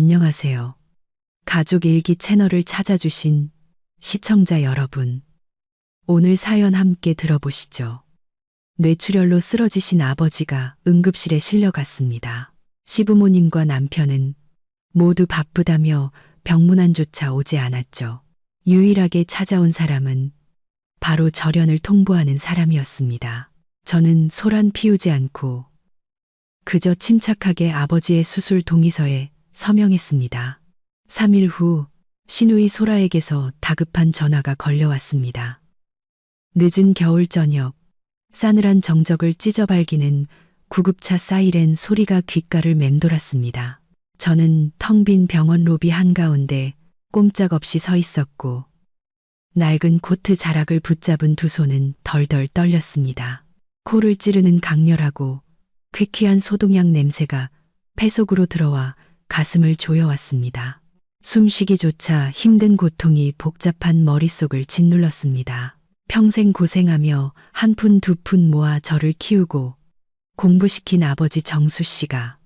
안녕하세요. 가족 일기 채널을 찾아주신 시청자 여러분. 오늘 사연 함께 들어보시죠. 뇌출혈로 쓰러지신 아버지가 응급실에 실려갔습니다. 시부모님과 남편은 모두 바쁘다며 병문안조차 오지 않았죠. 유일하게 찾아온 사람은 바로 절연을 통보하는 사람이었습니다. 저는 소란 피우지 않고 그저 침착하게 아버지의 수술 동의서에 서명했습니다. 3일 후 시누이 소라에게서 다급한 전화가 걸려왔습니다. 늦은 겨울 저녁, 싸늘한 정적을 찢어발기는 구급차 사이렌 소리가 귓가를 맴돌았습니다. 저는 텅 빈 병원 로비 한가운데 꼼짝없이 서 있었고 낡은 코트 자락을 붙잡은 두 손은 덜덜 떨렸습니다. 코를 찌르는 강렬하고 퀴퀴한 소독약 냄새가 폐 속으로 들어와 가슴을 조여왔습니다. 숨쉬기조차 힘든 고통이 복잡한 머릿속을 짓눌렀습니다. 평생 고생하며 한 푼 두 푼 모아 저를 키우고 공부시킨 아버지 정수 씨가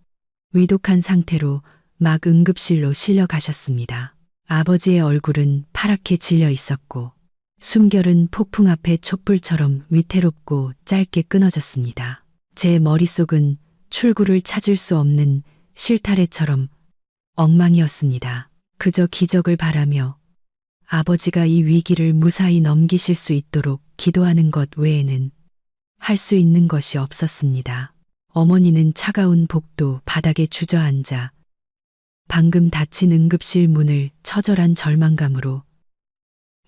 위독한 상태로 막 응급실로 실려가셨습니다. 아버지의 얼굴은 파랗게 질려 있었고 숨결은 폭풍 앞에 촛불처럼 위태롭고 짧게 끊어졌습니다. 제 머릿속은 출구를 찾을 수 없는 실타래처럼 엉망이었습니다. 그저 기적을 바라며 아버지가 이 위기를 무사히 넘기실 수 있도록 기도하는 것 외에는 할 수 있는 것이 없었습니다. 어머니는 차가운 복도 바닥에 주저앉아 방금 닫힌 응급실 문을 처절한 절망감으로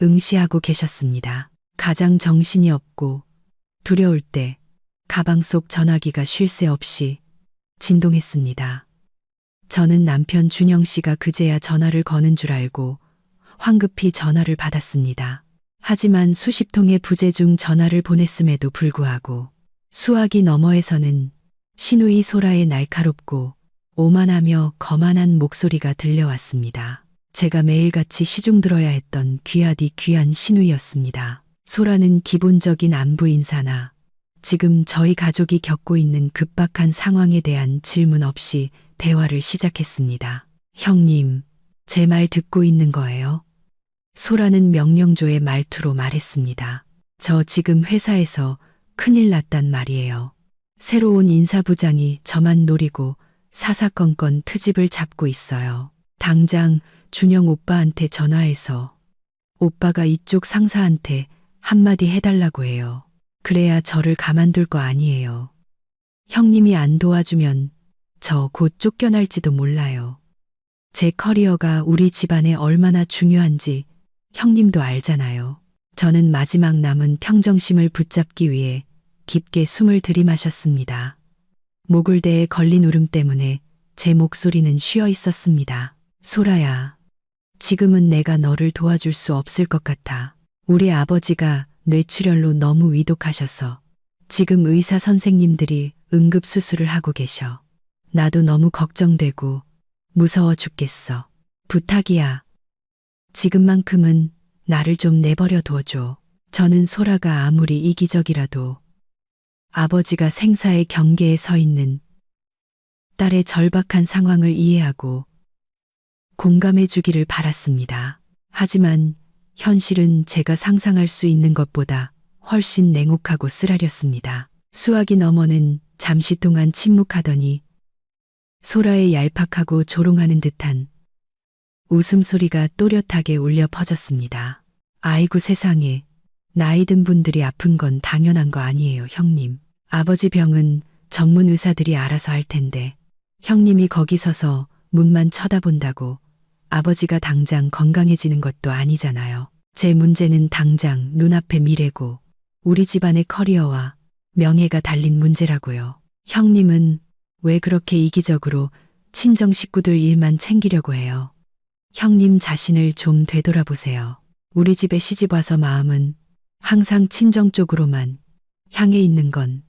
응시하고 계셨습니다. 가장 정신이 없고 두려울 때 가방 속 전화기가 쉴 새 없이 진동했습니다. 저는 남편 준영 씨가 그제야 전화를 거는 줄 알고 황급히 전화를 받았습니다. 하지만 수십 통의 부재중 전화를 보냈음에도 불구하고 수화기 너머에서는 시누이 소라의 날카롭고 오만하며 거만한 목소리가 들려왔습니다. 제가 매일같이 시중 들어야 했던 귀하디 귀한 시누이였습니다. 소라는 기본적인 안부 인사나 지금 저희 가족이 겪고 있는 급박한 상황에 대한 질문 없이 대화를 시작했습니다. 형님, 제 말 듣고 있는 거예요? 소라는 명령조의 말투로 말했습니다. 저 지금 회사에서 큰일 났단 말이에요. 새로운 인사부장이 저만 노리고 사사건건 트집을 잡고 있어요. 당장 준영 오빠한테 전화해서 오빠가 이쪽 상사한테 한마디 해달라고 해요. 그래야 저를 가만둘 거 아니에요. 형님이 안 도와주면 저 곧 쫓겨날지도 몰라요. 제 커리어가 우리 집안에 얼마나 중요한지 형님도 알잖아요. 저는 마지막 남은 평정심을 붙잡기 위해 깊게 숨을 들이마셨습니다. 목을대에 걸린 울음 때문에 제 목소리는 쉬어 있었습니다. 소라야, 지금은 내가 너를 도와줄 수 없을 것 같아. 우리 아버지가 뇌출혈로 너무 위독하셔서 지금 의사 선생님들이 응급수술을 하고 계셔. 나도 너무 걱정되고 무서워 죽겠어. 부탁이야. 지금만큼은 나를 좀 내버려 둬줘. 저는 소라가 아무리 이기적이라도 아버지가 생사의 경계에 서 있는 딸의 절박한 상황을 이해하고 공감해 주기를 바랐습니다. 하지만 현실은 제가 상상할 수 있는 것보다 훨씬 냉혹하고 쓰라렸습니다. 수화기 너머는 잠시 동안 침묵하더니 소라의 얄팍하고 조롱하는 듯한 웃음소리가 또렷하게 울려 퍼졌습니다. 아이고 세상에, 나이 든 분들이 아픈 건 당연한 거 아니에요, 형님. 아버지 병은 전문 의사들이 알아서 할 텐데 형님이 거기 서서 문만 쳐다본다고 아버지가 당장 건강해지는 것도 아니잖아요. 제 문제는 당장 눈앞의 미래고 우리 집안의 커리어와 명예가 달린 문제라고요. 형님은 왜 그렇게 이기적으로 친정 식구들 일만 챙기려고 해요? 형님 자신을 좀 되돌아보세요. 우리 집에 시집 와서 마음은 항상 친정 쪽으로만 향해 있는 건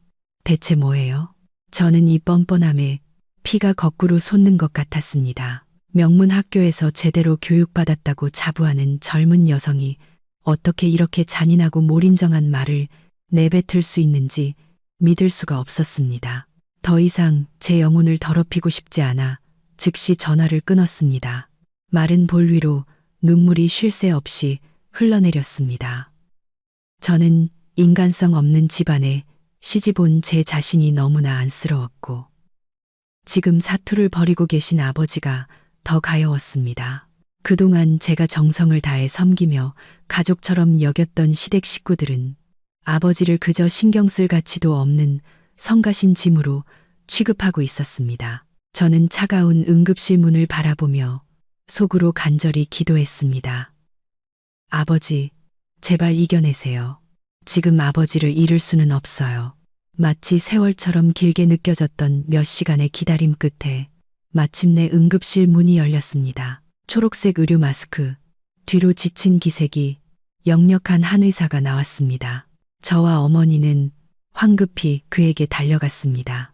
대체 뭐예요? 저는 이 뻔뻔함에 피가 거꾸로 솟는 것 같았습니다. 명문 학교에서 제대로 교육받았다고 자부하는 젊은 여성이 어떻게 이렇게 잔인하고 몰인정한 말을 내뱉을 수 있는지 믿을 수가 없었습니다. 더 이상 제 영혼을 더럽히고 싶지 않아 즉시 전화를 끊었습니다. 마른 볼 위로 눈물이 쉴 새 없이 흘러내렸습니다. 저는 인간성 없는 집안에 시집 온 제 자신이 너무나 안쓰러웠고, 지금 사투를 벌이고 계신 아버지가 더 가여웠습니다. 그동안 제가 정성을 다해 섬기며 가족처럼 여겼던 시댁 식구들은 아버지를 그저 신경 쓸 가치도 없는 성가신 짐으로 취급하고 있었습니다. 저는 차가운 응급실 문을 바라보며 속으로 간절히 기도했습니다. 아버지, 제발 이겨내세요. 지금 아버지를 잃을 수는 없어요. 마치 세월처럼 길게 느껴졌던 몇 시간의 기다림 끝에 마침내 응급실 문이 열렸습니다. 초록색 의료 마스크, 뒤로 지친 기색이 역력한 한 의사가 나왔습니다. 저와 어머니는 황급히 그에게 달려갔습니다.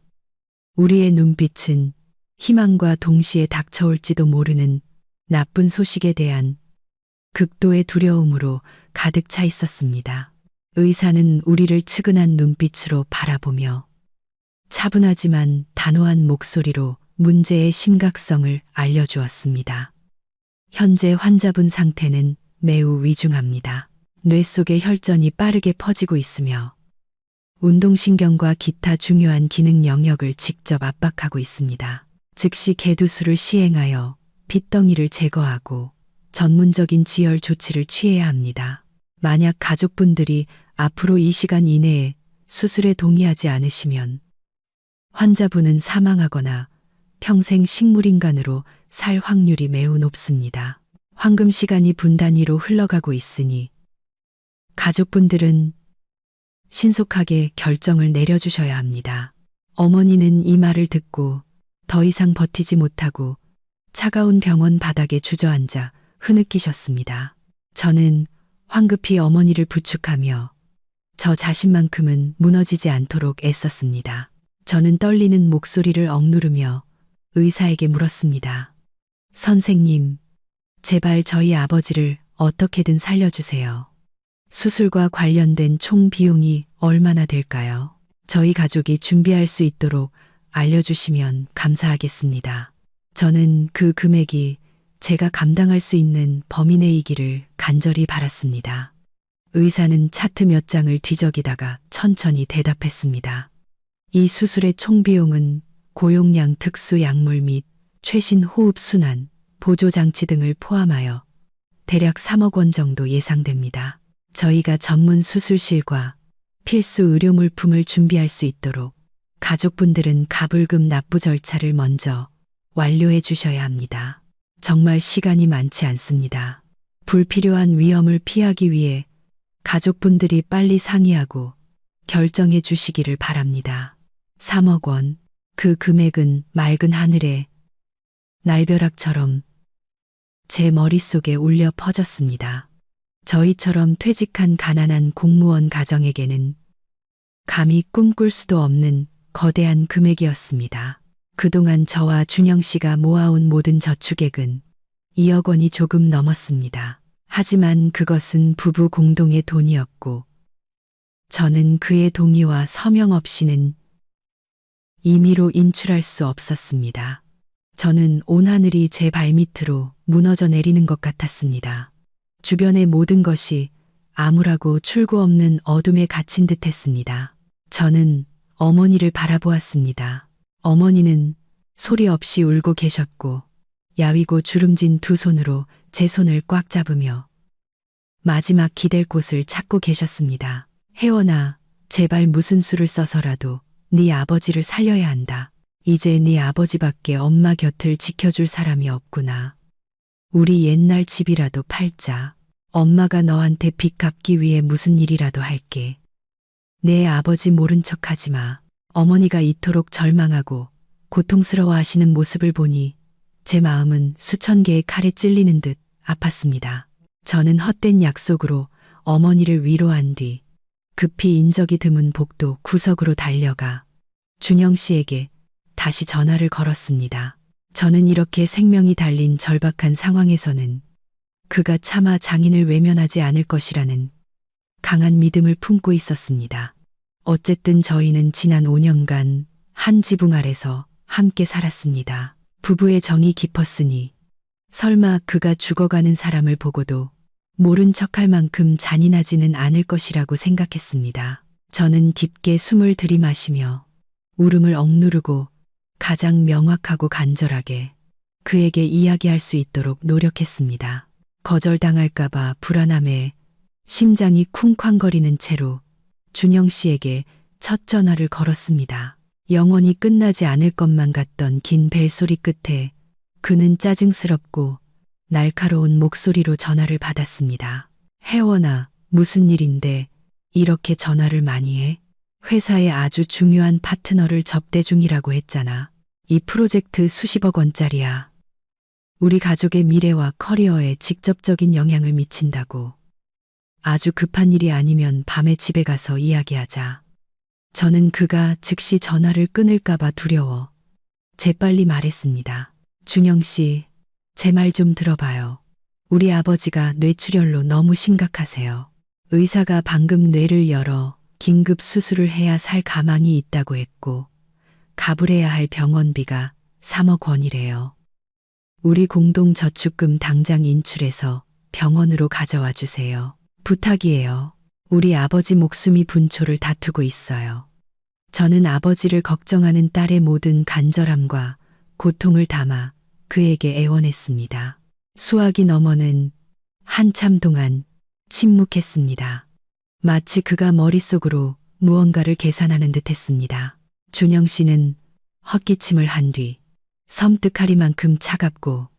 우리의 눈빛은 희망과 동시에 닥쳐올지도 모르는 나쁜 소식에 대한 극도의 두려움으로 가득 차 있었습니다. 의사는 우리를 측은한 눈빛으로 바라보며 차분하지만 단호한 목소리로 문제의 심각성을 알려주었습니다. 현재 환자분 상태는 매우 위중합니다. 뇌 속의 혈전이 빠르게 퍼지고 있으며 운동신경과 기타 중요한 기능 영역을 직접 압박하고 있습니다. 즉시 개두술을 시행하여 핏덩이를 제거하고 전문적인 지혈 조치를 취해야 합니다. 만약 가족분들이 앞으로 이 시간 이내에 수술에 동의하지 않으시면 환자분은 사망하거나 평생 식물인간으로 살 확률이 매우 높습니다. 황금 시간이 분 단위로 흘러가고 있으니 가족분들은 신속하게 결정을 내려주셔야 합니다. 어머니는 이 말을 듣고 더 이상 버티지 못하고 차가운 병원 바닥에 주저앉아 흐느끼셨습니다. 저는 황급히 어머니를 부축하며 저 자신만큼은 무너지지 않도록 애썼습니다. 저는 떨리는 목소리를 억누르며 의사에게 물었습니다. 선생님, 제발 저희 아버지를 어떻게든 살려주세요. 수술과 관련된 총 비용이 얼마나 될까요? 저희 가족이 준비할 수 있도록 알려주시면 감사하겠습니다. 저는 그 금액이 제가 감당할 수 있는 범위 내이기를 간절히 바랐습니다. 의사는 차트 몇 장을 뒤적이다가 천천히 대답했습니다. 이 수술의 총 비용은 고용량 특수 약물 및 최신 호흡 순환, 보조장치 등을 포함하여 대략 3억 원 정도 예상됩니다. 저희가 전문 수술실과 필수 의료 물품을 준비할 수 있도록 가족분들은 가불금 납부 절차를 먼저 완료해 주셔야 합니다. 정말 시간이 많지 않습니다. 불필요한 위험을 피하기 위해 가족분들이 빨리 상의하고 결정해 주시기를 바랍니다. 3억 원, 그 금액은 맑은 하늘에 날벼락처럼 제 머릿속에 울려 퍼졌습니다. 저희처럼 퇴직한 가난한 공무원 가정에게는 감히 꿈꿀 수도 없는 거대한 금액이었습니다. 그동안 저와 준영 씨가 모아온 모든 저축액은 2억 원이 조금 넘었습니다. 하지만 그것은 부부 공동의 돈이었고 저는 그의 동의와 서명 없이는 임의로 인출할 수 없었습니다. 저는 온 하늘이 제 발밑으로 무너져 내리는 것 같았습니다. 주변의 모든 것이 암울하고 출구 없는 어둠에 갇힌 듯 했습니다. 저는 어머니를 바라보았습니다. 어머니는 소리 없이 울고 계셨고 야위고 주름진 두 손으로 제 손을 꽉 잡으며 마지막 기댈 곳을 찾고 계셨습니다. 혜원아, 제발 무슨 수를 써서라도 네 아버지를 살려야 한다. 이제 네 아버지밖에 엄마 곁을 지켜줄 사람이 없구나. 우리 옛날 집이라도 팔자. 엄마가 너한테 빚 갚기 위해 무슨 일이라도 할게. 내 아버지 모른 척하지 마. 어머니가 이토록 절망하고 고통스러워 하시는 모습을 보니 제 마음은 수천 개의 칼에 찔리는 듯 아팠습니다. 저는 헛된 약속으로 어머니를 위로한 뒤 급히 인적이 드문 복도 구석으로 달려가 준영 씨에게 다시 전화를 걸었습니다. 저는 이렇게 생명이 달린 절박한 상황에서는 그가 차마 장인을 외면하지 않을 것이라는 강한 믿음을 품고 있었습니다. 어쨌든 저희는 지난 5년간 한 지붕 아래서 함께 살았습니다. 부부의 정이 깊었으니 설마 그가 죽어가는 사람을 보고도 모른 척할 만큼 잔인하지는 않을 것이라고 생각했습니다. 저는 깊게 숨을 들이마시며 울음을 억누르고 가장 명확하고 간절하게 그에게 이야기할 수 있도록 노력했습니다. 거절당할까봐 불안함에 심장이 쿵쾅거리는 채로 준영 씨에게 첫 전화를 걸었습니다. 영원히 끝나지 않을 것만 같던 긴 벨소리 끝에 그는 짜증스럽고 날카로운 목소리로 전화를 받았습니다. 혜원아, 무슨 일인데 이렇게 전화를 많이 해? 회사에 아주 중요한 파트너를 접대 중이라고 했잖아. 이 프로젝트 수십억 원짜리야. 우리 가족의 미래와 커리어에 직접적인 영향을 미친다고. 아주 급한 일이 아니면 밤에 집에 가서 이야기하자. 저는 그가 즉시 전화를 끊을까봐 두려워 재빨리 말했습니다. 준영 씨, 제 말 좀 들어봐요. 우리 아버지가 뇌출혈로 너무 심각하세요. 의사가 방금 뇌를 열어 긴급 수술을 해야 살 가망이 있다고 했고 가불해야 할 병원비가 3억 원이래요. 우리 공동 저축금 당장 인출해서 병원으로 가져와 주세요. 부탁이에요. 우리 아버지 목숨이 분초를 다투고 있어요. 저는 아버지를 걱정하는 딸의 모든 간절함과 고통을 담아 그에게 애원했습니다. 수화기 너머는 한참 동안 침묵했습니다. 마치 그가 머릿속으로 무언가를 계산하는 듯 했습니다. 준영 씨는 헛기침을 한 뒤 섬뜩하리만큼 차갑고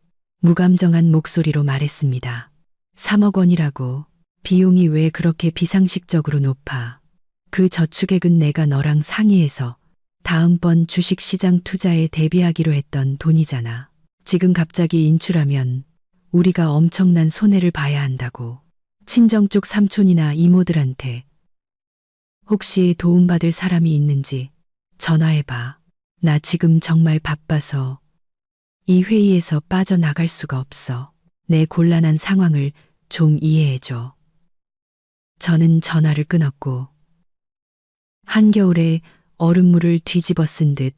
무감정한 목소리로 말했습니다. 3억 원이라고. 비용이 왜 그렇게 비상식적으로 높아? 그 저축액은 내가 너랑 상의해서 다음번 주식시장 투자에 대비하기로 했던 돈이잖아. 지금 갑자기 인출하면 우리가 엄청난 손해를 봐야 한다고. 친정 쪽 삼촌이나 이모들한테 혹시 도움받을 사람이 있는지 전화해봐. 나 지금 정말 바빠서 이 회의에서 빠져나갈 수가 없어. 내 곤란한 상황을 좀 이해해줘. 저는 전화를 끊었고 한겨울에 얼음물을 뒤집어 쓴 듯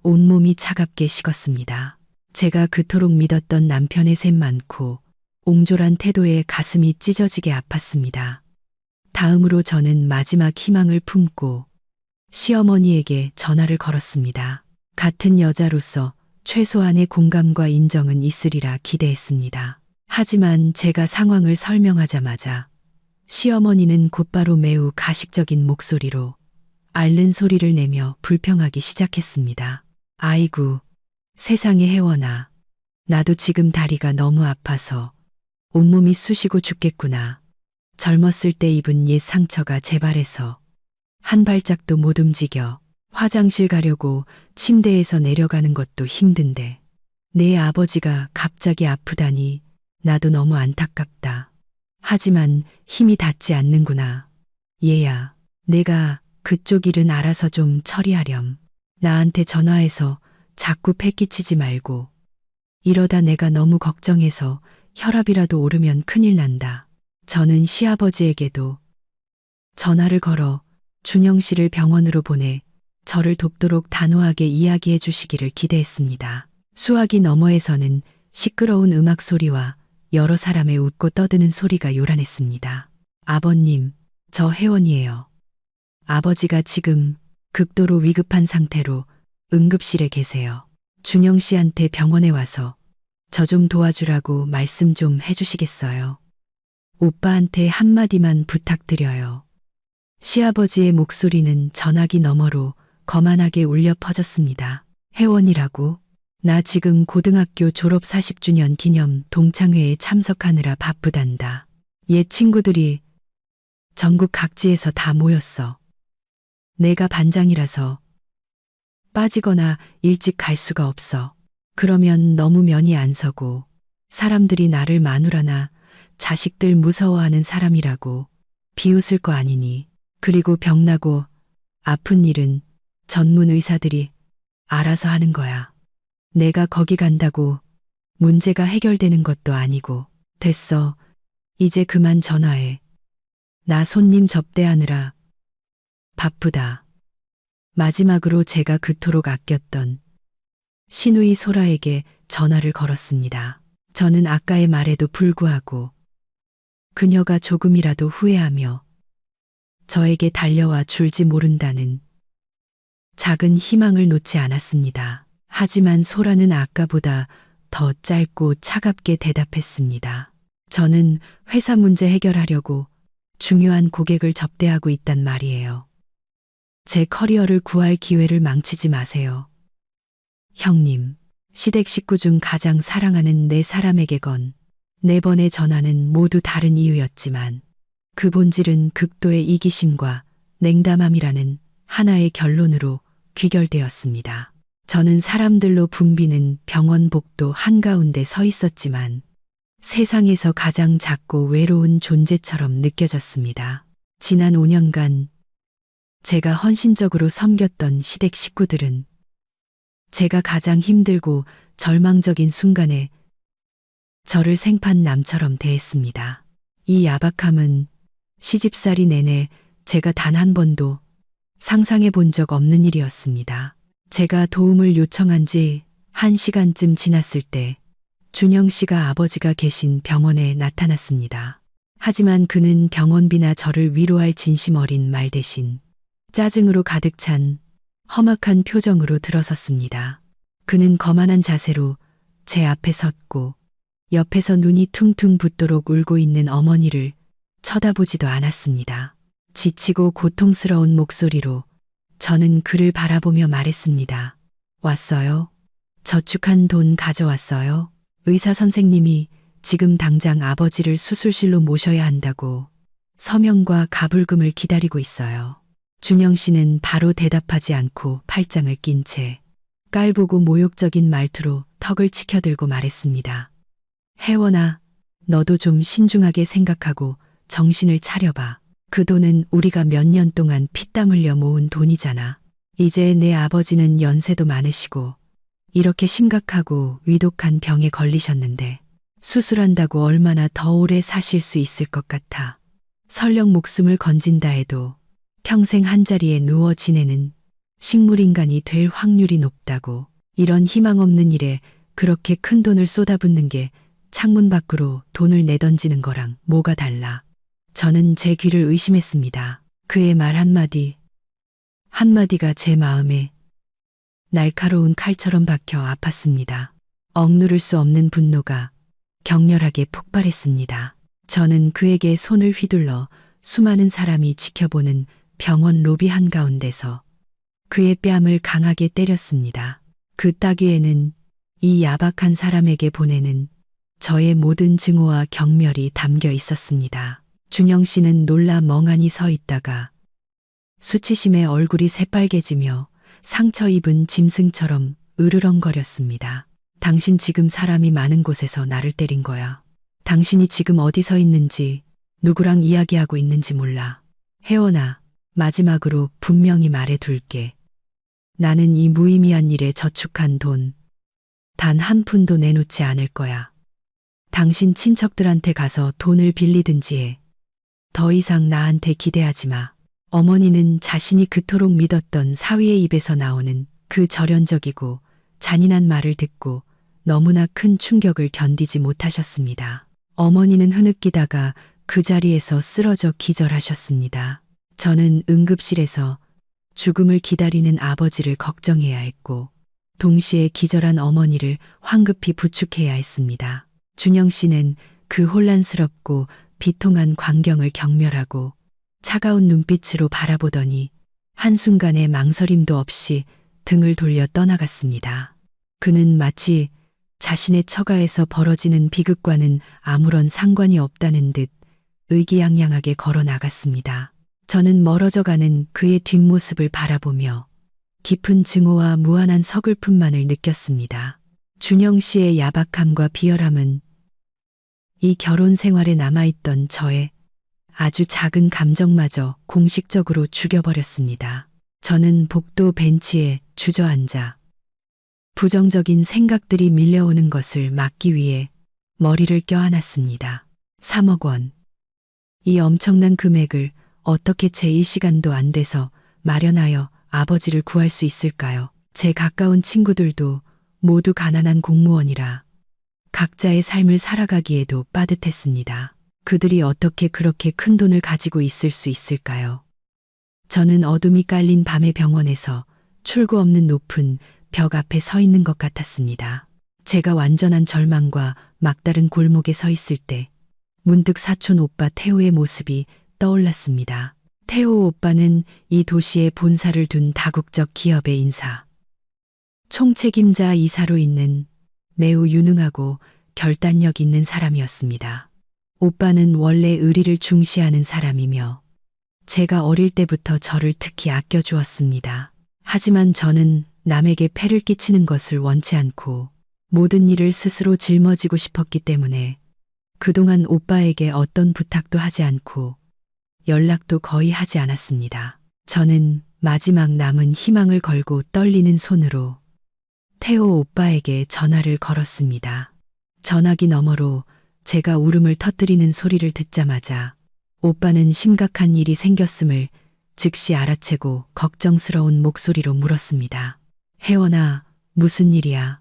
온몸이 차갑게 식었습니다. 제가 그토록 믿었던 남편의 셈 많고 옹졸한 태도에 가슴이 찢어지게 아팠습니다. 다음으로 저는 마지막 희망을 품고 시어머니에게 전화를 걸었습니다. 같은 여자로서 최소한의 공감과 인정은 있으리라 기대했습니다. 하지만 제가 상황을 설명하자마자 시어머니는 곧바로 매우 가식적인 목소리로 앓는 소리를 내며 불평하기 시작했습니다. 아이고, 세상에 혜원아. 나도 지금 다리가 너무 아파서 온몸이 쑤시고 죽겠구나. 젊었을 때 입은 옛 상처가 재발해서 한 발짝도 못 움직여. 화장실 가려고 침대에서 내려가는 것도 힘든데 내 아버지가 갑자기 아프다니 나도 너무 안타깝다. 하지만 힘이 닿지 않는구나. 얘야, 내가 그쪽 일은 알아서 좀 처리하렴. 나한테 전화해서 자꾸 패기치지 말고. 이러다 내가 너무 걱정해서 혈압이라도 오르면 큰일 난다. 저는 시아버지에게도 전화를 걸어 준영 씨를 병원으로 보내 저를 돕도록 단호하게 이야기해 주시기를 기대했습니다. 수화기 너머에서는 시끄러운 음악 소리와 여러 사람의 웃고 떠드는 소리가 요란했습니다. 아버님, 저 혜원이에요. 아버지가 지금 극도로 위급한 상태로 응급실에 계세요. 준영 씨한테 병원에 와서 저 좀 도와주라고 말씀 좀 해주시겠어요? 오빠한테 한마디만 부탁드려요. 시아버지의 목소리는 전화기 너머로 거만하게 울려 퍼졌습니다. 혜원이라고? 나 지금 고등학교 졸업 40주년 기념 동창회에 참석하느라 바쁘단다. 옛 친구들이 전국 각지에서 다 모였어. 내가 반장이라서 빠지거나 일찍 갈 수가 없어. 그러면 너무 면이 안 서고 사람들이 나를 마누라나 자식들 무서워하는 사람이라고 비웃을 거 아니니. 그리고 병나고 아픈 일은 전문 의사들이 알아서 하는 거야. 내가 거기 간다고 문제가 해결되는 것도 아니고. 됐어. 이제 그만 전화해. 나 손님 접대하느라 바쁘다. 마지막으로 제가 그토록 아꼈던 시누이 소라에게 전화를 걸었습니다. 저는 아까의 말에도 불구하고 그녀가 조금이라도 후회하며 저에게 달려와 줄지 모른다는 작은 희망을 놓지 않았습니다. 하지만 소라는 아까보다 더 짧고 차갑게 대답했습니다. 저는 회사 문제 해결하려고 중요한 고객을 접대하고 있단 말이에요. 제 커리어를 구할 기회를 망치지 마세요. 형님, 시댁 식구 중 가장 사랑하는 네 사람에게 건 네 번의 전화는 모두 다른 이유였지만 그 본질은 극도의 이기심과 냉담함이라는 하나의 결론으로 귀결되었습니다. 저는 사람들로 붐비는 병원 복도 한가운데 서 있었지만 세상에서 가장 작고 외로운 존재처럼 느껴졌습니다. 지난 5년간 제가 헌신적으로 섬겼던 시댁 식구들은 제가 가장 힘들고 절망적인 순간에 저를 생판남처럼 대했습니다. 이 야박함은 시집살이 내내 제가 단 한 번도 상상해 본 적 없는 일이었습니다. 제가 도움을 요청한 지 1시간쯤 지났을 때 준영 씨가 아버지가 계신 병원에 나타났습니다. 하지만 그는 병원비나 저를 위로할 진심 어린 말 대신 짜증으로 가득 찬 험악한 표정으로 들어섰습니다. 그는 거만한 자세로 제 앞에 섰고 옆에서 눈이 퉁퉁 붓도록 울고 있는 어머니를 쳐다보지도 않았습니다. 지치고 고통스러운 목소리로 저는 그를 바라보며 말했습니다. 왔어요? 저축한 돈 가져왔어요? 의사 선생님이 지금 당장 아버지를 수술실로 모셔야 한다고 서명과 가불금을 기다리고 있어요. 준영 씨는 바로 대답하지 않고 팔짱을 낀 채 깔보고 모욕적인 말투로 턱을 치켜들고 말했습니다. 혜원아, 너도 좀 신중하게 생각하고 정신을 차려봐. 그 돈은 우리가 몇 년 동안 피땀 흘려 모은 돈이잖아. 이제 내 아버지는 연세도 많으시고 이렇게 심각하고 위독한 병에 걸리셨는데 수술한다고 얼마나 더 오래 사실 수 있을 것 같아. 설령 목숨을 건진다 해도 평생 한자리에 누워 지내는 식물인간이 될 확률이 높다고. 이런 희망 없는 일에 그렇게 큰 돈을 쏟아붓는 게 창문 밖으로 돈을 내던지는 거랑 뭐가 달라. 저는 제 귀를 의심했습니다. 그의 말 한마디가 제 마음에 날카로운 칼처럼 박혀 아팠습니다. 억누를 수 없는 분노가 격렬하게 폭발했습니다. 저는 그에게 손을 휘둘러 수많은 사람이 지켜보는 병원 로비 한가운데서 그의 뺨을 강하게 때렸습니다. 그 따귀에는 이 야박한 사람에게 보내는 저의 모든 증오와 경멸이 담겨 있었습니다. 준영 씨는 놀라 멍하니 서 있다가 수치심에 얼굴이 새빨개지며 상처 입은 짐승처럼 으르렁거렸습니다. 당신 지금 사람이 많은 곳에서 나를 때린 거야. 당신이 지금 어디 서 있는지 누구랑 이야기하고 있는지 몰라. 혜원아, 마지막으로 분명히 말해둘게. 나는 이 무의미한 일에 저축한 돈 단 한 푼도 내놓지 않을 거야. 당신 친척들한테 가서 돈을 빌리든지 해. 더 이상 나한테 기대하지 마. 어머니는 자신이 그토록 믿었던 사위의 입에서 나오는 그 절연적이고 잔인한 말을 듣고 너무나 큰 충격을 견디지 못하셨습니다. 어머니는 흐느끼다가 그 자리에서 쓰러져 기절하셨습니다. 저는 응급실에서 죽음을 기다리는 아버지를 걱정해야 했고 동시에 기절한 어머니를 황급히 부축해야 했습니다. 준영 씨는 그 혼란스럽고 비통한 광경을 경멸하고 차가운 눈빛으로 바라보더니 한순간의 망설임도 없이 등을 돌려 떠나갔습니다. 그는 마치 자신의 처가에서 벌어지는 비극과는 아무런 상관이 없다는 듯 의기양양하게 걸어 나갔습니다. 저는 멀어져가는 그의 뒷모습을 바라보며 깊은 증오와 무한한 서글픔만을 느꼈습니다. 준영 씨의 야박함과 비열함은 이 결혼 생활에 남아있던 저의 아주 작은 감정마저 공식적으로 죽여버렸습니다. 저는 복도 벤치에 주저앉아 부정적인 생각들이 밀려오는 것을 막기 위해 머리를 껴안았습니다. 3억 원. 이 엄청난 금액을 어떻게 제 1시간도 안 돼서 마련하여 아버지를 구할 수 있을까요? 제 가까운 친구들도 모두 가난한 공무원이라 각자의 삶을 살아가기에도 빠듯했습니다. 그들이 어떻게 그렇게 큰 돈을 가지고 있을 수 있을까요? 저는 어둠이 깔린 밤의 병원에서 출구 없는 높은 벽 앞에 서 있는 것 같았습니다. 제가 완전한 절망과 막다른 골목에 서 있을 때 문득 사촌 오빠 태호의 모습이 떠올랐습니다. 태호 오빠는 이 도시에 본사를 둔 다국적 기업의 인사, 총책임자 이사로 있는 매우 유능하고 결단력 있는 사람이었습니다. 오빠는 원래 의리를 중시하는 사람이며 제가 어릴 때부터 저를 특히 아껴주었습니다. 하지만 저는 남에게 폐를 끼치는 것을 원치 않고 모든 일을 스스로 짊어지고 싶었기 때문에 그동안 오빠에게 어떤 부탁도 하지 않고 연락도 거의 하지 않았습니다. 저는 마지막 남은 희망을 걸고 떨리는 손으로 태호 오빠에게 전화를 걸었습니다. 전화기 너머로 제가 울음을 터뜨리는 소리를 듣자마자 오빠는 심각한 일이 생겼음을 즉시 알아채고 걱정스러운 목소리로 물었습니다. 혜원아, 무슨 일이야?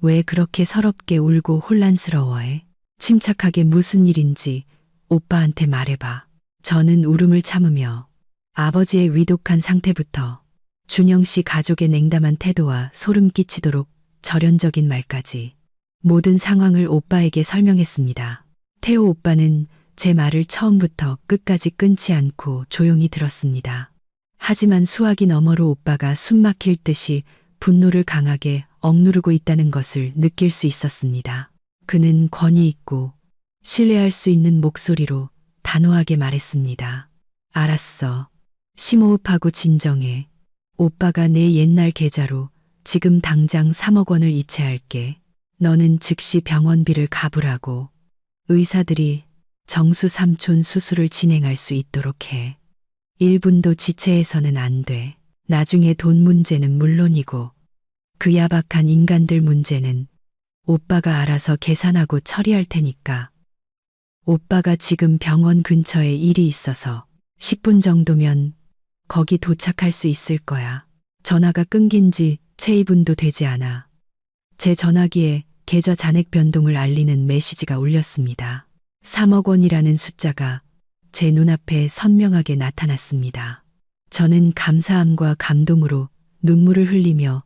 왜 그렇게 서럽게 울고 혼란스러워해? 침착하게 무슨 일인지 오빠한테 말해봐. 저는 울음을 참으며 아버지의 위독한 상태부터 준영 씨 가족의 냉담한 태도와 소름 끼치도록 절연적인 말까지 모든 상황을 오빠에게 설명했습니다. 태호 오빠는 제 말을 처음부터 끝까지 끊지 않고 조용히 들었습니다. 하지만 수화기 너머로 오빠가 숨막힐 듯이 분노를 강하게 억누르고 있다는 것을 느낄 수 있었습니다. 그는 권위 있고 신뢰할 수 있는 목소리로 단호하게 말했습니다. 알았어. 심호흡하고 진정해. 오빠가 내 옛날 계좌로 지금 당장 3억 원을 이체할게. 너는 즉시 병원비를 가불하고 의사들이 정수 삼촌 수술을 진행할 수 있도록 해. 1분도 지체해서는 안 돼. 나중에 돈 문제는 물론이고 그 야박한 인간들 문제는 오빠가 알아서 계산하고 처리할 테니까. 오빠가 지금 병원 근처에 일이 있어서 10분 정도면 거기 도착할 수 있을 거야. 전화가 끊긴 지 채 2분도 되지 않아 제 전화기에 계좌 잔액 변동을 알리는 메시지가 울렸습니다. 3억 원이라는 숫자가 제 눈앞에 선명하게 나타났습니다. 저는 감사함과 감동으로 눈물을 흘리며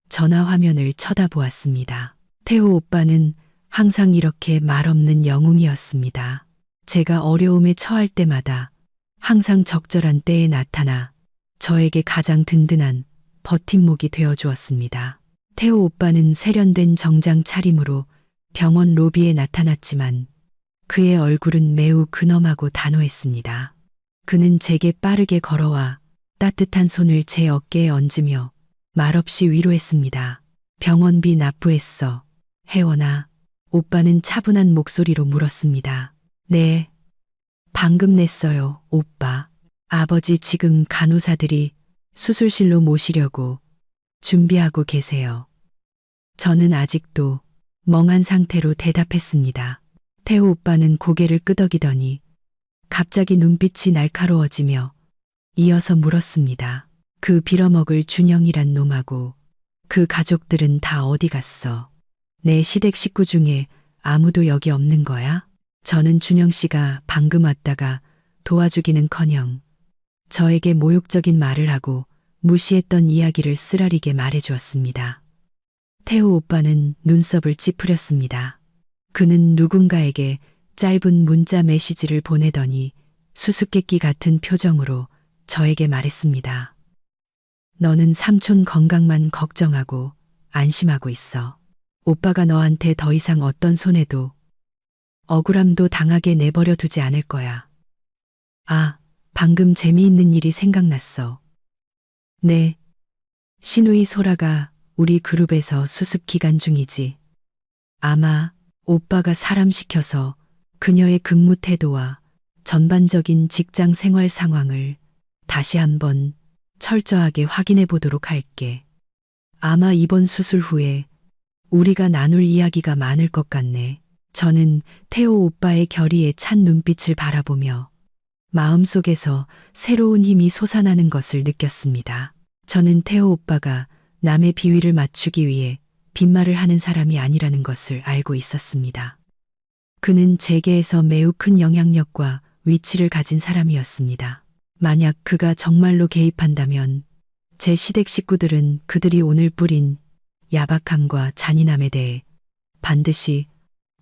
전화 화면을 쳐다보았습니다. 태호 오빠는 항상 이렇게 말없는 영웅이었습니다. 제가 어려움에 처할 때마다 항상 적절한 때에 나타나 저에게 가장 든든한 버팀목이 되어 주었습니다. 태호 오빠는 세련된 정장 차림으로 병원 로비에 나타났지만 그의 얼굴은 매우 근엄하고 단호했습니다. 그는 제게 빠르게 걸어와 따뜻한 손을 제 어깨에 얹으며 말없이 위로했습니다. 병원비 납부했어. 혜원아. 오빠는 차분한 목소리로 물었습니다. 네. 방금 냈어요, 오빠. 아버지 지금 간호사들이 수술실로 모시려고 준비하고 계세요. 저는 아직도 멍한 상태로 대답했습니다. 태호 오빠는 고개를 끄덕이더니 갑자기 눈빛이 날카로워지며 이어서 물었습니다. 그 빌어먹을 준영이란 놈하고 그 가족들은 다 어디 갔어? 내 시댁 식구 중에 아무도 여기 없는 거야? 저는 준영 씨가 방금 왔다가 도와주기는커녕 저에게 모욕적인 말을 하고 무시했던 이야기를 쓰라리게 말해주었습니다. 태호 오빠는 눈썹을 찌푸렸습니다. 그는 누군가에게 짧은 문자 메시지를 보내더니 수수께끼 같은 표정으로 저에게 말했습니다. 너는 삼촌 건강만 걱정하고 안심하고 있어. 오빠가 너한테 더 이상 어떤 손해도 억울함도 당하게 내버려 두지 않을 거야. 아, 방금 재미있는 일이 생각났어. 네. 신우이 소라가 우리 그룹에서 수습 기간 중이지. 아마 오빠가 사람 시켜서 그녀의 근무 태도와 전반적인 직장 생활 상황을 다시 한번 철저하게 확인해 보도록 할게. 아마 이번 수술 후에 우리가 나눌 이야기가 많을 것 같네. 저는 태호 오빠의 결의에 찬 눈빛을 바라보며 마음속에서 새로운 힘이 솟아나는 것을 느꼈습니다. 저는 태호 오빠가 남의 비위를 맞추기 위해 빈말을 하는 사람이 아니라는 것을 알고 있었습니다. 그는 재계에서 매우 큰 영향력과 위치를 가진 사람이었습니다. 만약 그가 정말로 개입한다면 제 시댁 식구들은 그들이 오늘 뿌린 야박함과 잔인함에 대해 반드시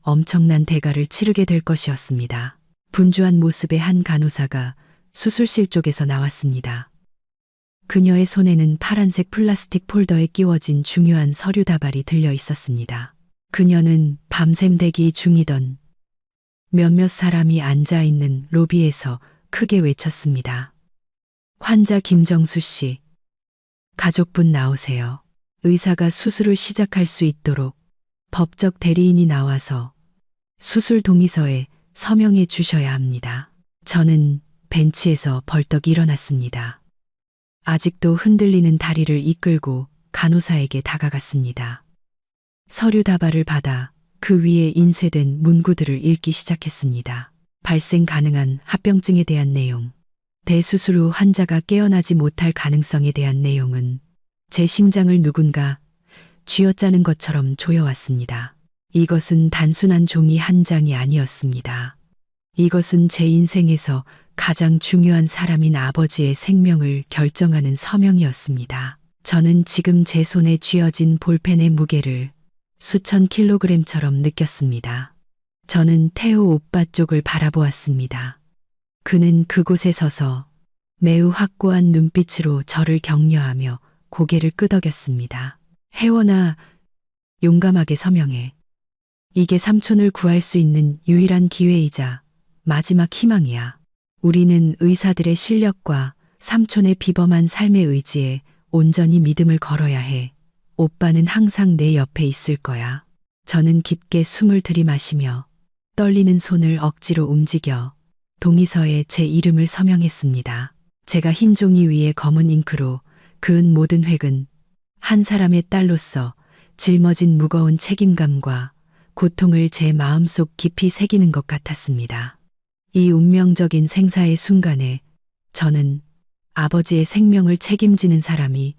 엄청난 대가를 치르게 될 것이었습니다. 분주한 모습의 한 간호사가 수술실 쪽에서 나왔습니다. 그녀의 손에는 파란색 플라스틱 폴더에 끼워진 중요한 서류 다발이 들려 있었습니다. 그녀는 밤샘 대기 중이던 몇몇 사람이 앉아 있는 로비에서 크게 외쳤습니다. 환자 김정수 씨, 가족분 나오세요. 의사가 수술을 시작할 수 있도록 법적 대리인이 나와서 수술 동의서에 서명해 주셔야 합니다. 저는 벤치에서 벌떡 일어났습니다. 아직도 흔들리는 다리를 이끌고 간호사에게 다가갔습니다. 서류 다발을 받아 그 위에 인쇄된 문구들을 읽기 시작했습니다. 발생 가능한 합병증에 대한 내용, 대수술 후 환자가 깨어나지 못할 가능성에 대한 내용은 제 심장을 누군가 쥐어짜는 것처럼 조여왔습니다. 이것은 단순한 종이 한 장이 아니었습니다. 이것은 제 인생에서 가장 중요한 사람인 아버지의 생명을 결정하는 서명이었습니다. 저는 지금 제 손에 쥐어진 볼펜의 무게를 수천 킬로그램처럼 느꼈습니다. 저는 태호 오빠 쪽을 바라보았습니다. 그는 그곳에 서서 매우 확고한 눈빛으로 저를 격려하며 고개를 끄덕였습니다. 혜원아, 용감하게 서명해. 이게 삼촌을 구할 수 있는 유일한 기회이자 마지막 희망이야. 우리는 의사들의 실력과 삼촌의 비범한 삶의 의지에 온전히 믿음을 걸어야 해. 오빠는 항상 내 옆에 있을 거야. 저는 깊게 숨을 들이마시며 떨리는 손을 억지로 움직여 동의서에 제 이름을 서명했습니다. 제가 흰 종이 위에 검은 잉크로 그은 모든 획은 한 사람의 딸로서 짊어진 무거운 책임감과 고통을 제 마음속 깊이 새기는 것 같았습니다. 이 운명적인 생사의 순간에 저는 아버지의 생명을 책임지는 사람이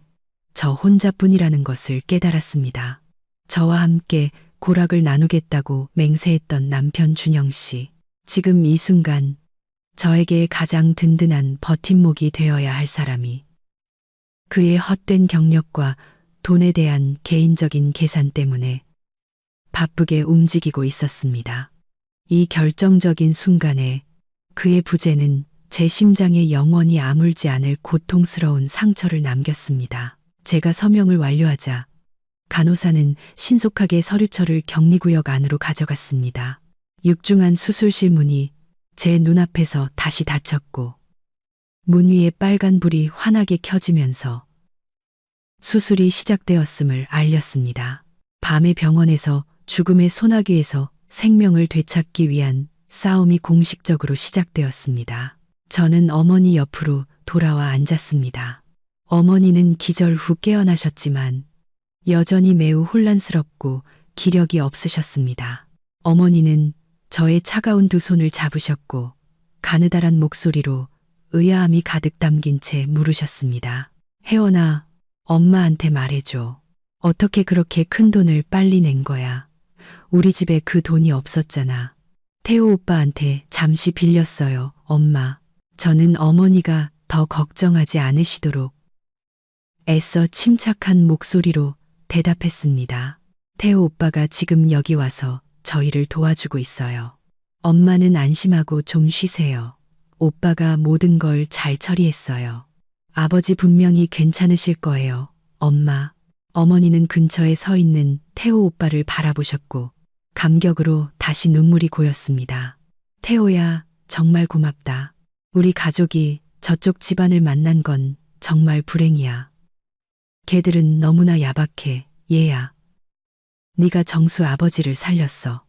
저 혼자뿐이라는 것을 깨달았습니다. 저와 함께 고락을 나누겠다고 맹세했던 남편 준영 씨. 지금 이 순간 저에게 가장 든든한 버팀목이 되어야 할 사람이 그의 헛된 경력과 돈에 대한 개인적인 계산 때문에 바쁘게 움직이고 있었습니다. 이 결정적인 순간에 그의 부재는 제 심장에 영원히 아물지 않을 고통스러운 상처를 남겼습니다. 제가 서명을 완료하자 간호사는 신속하게 서류철을 격리구역 안으로 가져갔습니다. 육중한 수술실 문이 제 눈앞에서 다시 닫혔고 문 위에 빨간 불이 환하게 켜지면서 수술이 시작되었음을 알렸습니다. 밤의 병원에서 죽음의 소나기에서 생명을 되찾기 위한 싸움이 공식적으로 시작되었습니다. 저는 어머니 옆으로 돌아와 앉았습니다. 어머니는 기절 후 깨어나셨지만 여전히 매우 혼란스럽고 기력이 없으셨습니다. 어머니는 저의 차가운 두 손을 잡으셨고 가느다란 목소리로 의아함이 가득 담긴 채 물으셨습니다. 혜원아, 엄마한테 말해줘. 어떻게 그렇게 큰 돈을 빨리 낸 거야? 우리 집에 그 돈이 없었잖아. 태호 오빠한테 잠시 빌렸어요, 엄마. 저는 어머니가 더 걱정하지 않으시도록 애써 침착한 목소리로 대답했습니다. 태호 오빠가 지금 여기 와서 저희를 도와주고 있어요. 엄마는 안심하고 좀 쉬세요. 오빠가 모든 걸 잘 처리했어요. 아버지 분명히 괜찮으실 거예요, 엄마. 어머니는 근처에 서 있는 태호 오빠를 바라보셨고 감격으로 다시 눈물이 고였습니다. 태호야, 정말 고맙다. 우리 가족이 저쪽 집안을 만난 건 정말 불행이야. 걔들은 너무나 야박해, 얘야. 네가 정수 아버지를 살렸어.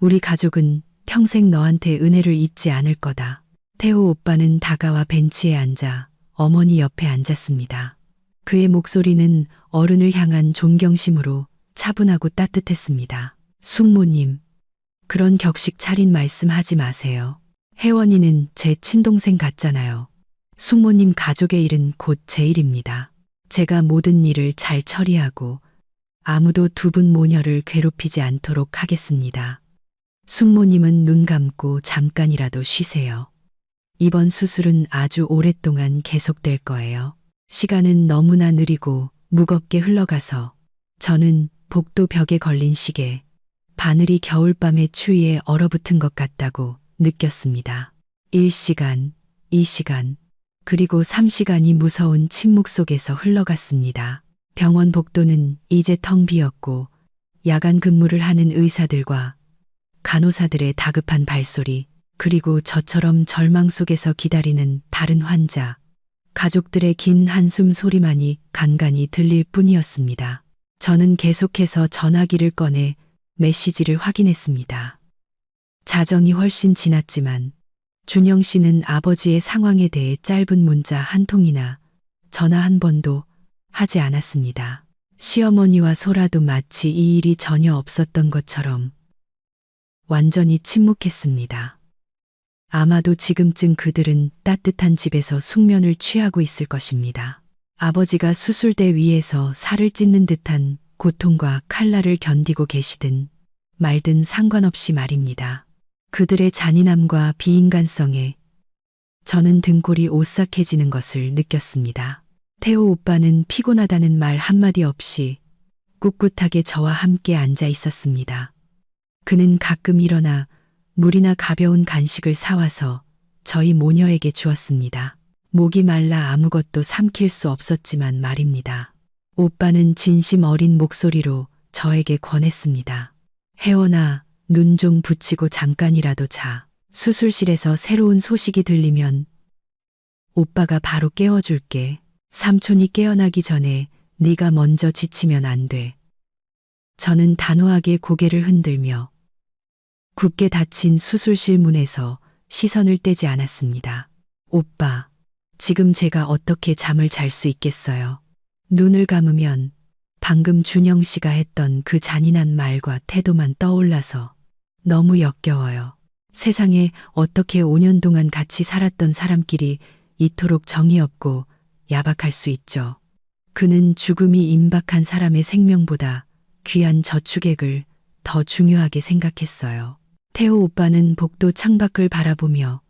우리 가족은 평생 너한테 은혜를 잊지 않을 거다. 태호 오빠는 다가와 벤치에 앉아 어머니 옆에 앉았습니다. 그의 목소리는 어른을 향한 존경심으로 차분하고 따뜻했습니다. 숙모님, 그런 격식 차린 말씀하지 마세요. 혜원이는 제 친동생 같잖아요. 숙모님 가족의 일은 곧 제 일입니다. 제가 모든 일을 잘 처리하고 아무도 두 분 모녀를 괴롭히지 않도록 하겠습니다. 숙모님은 눈 감고 잠깐이라도 쉬세요. 이번 수술은 아주 오랫동안 계속될 거예요. 시간은 너무나 느리고 무겁게 흘러가서 저는 복도 벽에 걸린 시계, 바늘이 겨울밤의 추위에 얼어붙은 것 같다고 느꼈습니다. 1시간, 2시간, 그리고 3시간이 무서운 침묵 속에서 흘러갔습니다. 병원 복도는 이제 텅 비었고 야간 근무를 하는 의사들과 간호사들의 다급한 발소리, 그리고 저처럼 절망 속에서 기다리는 다른 환자, 가족들의 긴 한숨 소리만이 간간히 들릴 뿐이었습니다. 저는 계속해서 전화기를 꺼내 메시지를 확인했습니다. 자정이 훨씬 지났지만 준영 씨는 아버지의 상황에 대해 짧은 문자 한 통이나 전화 한 번도 하지 않았습니다. 시어머니와 소라도 마치 이 일이 전혀 없었던 것처럼 완전히 침묵했습니다. 아마도 지금쯤 그들은 따뜻한 집에서 숙면을 취하고 있을 것입니다. 아버지가 수술대 위에서 살을 찢는 듯한 고통과 칼날을 견디고 계시든 말든 상관없이 말입니다. 그들의 잔인함과 비인간성에 저는 등골이 오싹해지는 것을 느꼈습니다. 태호 오빠는 피곤하다는 말 한마디 없이 꿋꿋하게 저와 함께 앉아 있었습니다. 그는 가끔 일어나 물이나 가벼운 간식을 사와서 저희 모녀에게 주었습니다. 목이 말라 아무것도 삼킬 수 없었지만 말입니다. 오빠는 진심 어린 목소리로 저에게 권했습니다. 혜원아, 눈 좀 붙이고 잠깐이라도 자. 수술실에서 새로운 소식이 들리면 오빠가 바로 깨워줄게. 삼촌이 깨어나기 전에 네가 먼저 지치면 안 돼. 저는 단호하게 고개를 흔들며 굳게 닫힌 수술실 문에서 시선을 떼지 않았습니다. 오빠, 지금 제가 어떻게 잠을 잘 수 있겠어요? 눈을 감으면 방금 준영 씨가 했던 그 잔인한 말과 태도만 떠올라서 너무 역겨워요. 세상에 어떻게 5년 동안 같이 살았던 사람끼리 이토록 정이 없고 야박할 수 있죠. 그는 죽음이 임박한 사람의 생명보다 귀한 저축액을 더 중요하게 생각했어요. 태호 오빠는 복도 창밖을 바라보며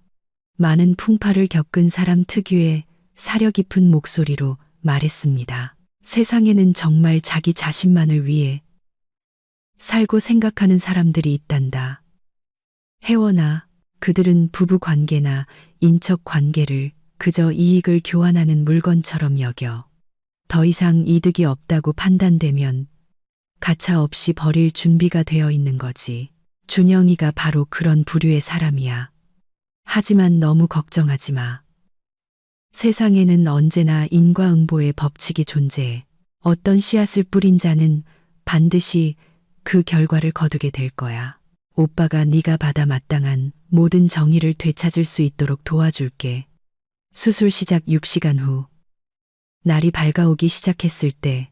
많은 풍파를 겪은 사람 특유의 사려 깊은 목소리로 말했습니다. 세상에는 정말 자기 자신만을 위해 살고 생각하는 사람들이 있단다. 혜원아, 그들은 부부 관계나 인척 관계를 그저 이익을 교환하는 물건처럼 여겨. 더 이상 이득이 없다고 판단되면 가차 없이 버릴 준비가 되어 있는 거지. 준영이가 바로 그런 부류의 사람이야. 하지만 너무 걱정하지 마. 세상에는 언제나 인과응보의 법칙이 존재해. 어떤 씨앗을 뿌린 자는 반드시 그 결과를 거두게 될 거야. 오빠가 네가 받아 마땅한 모든 정의를 되찾을 수 있도록 도와줄게. 수술 시작 6시간 후 날이 밝아오기 시작했을 때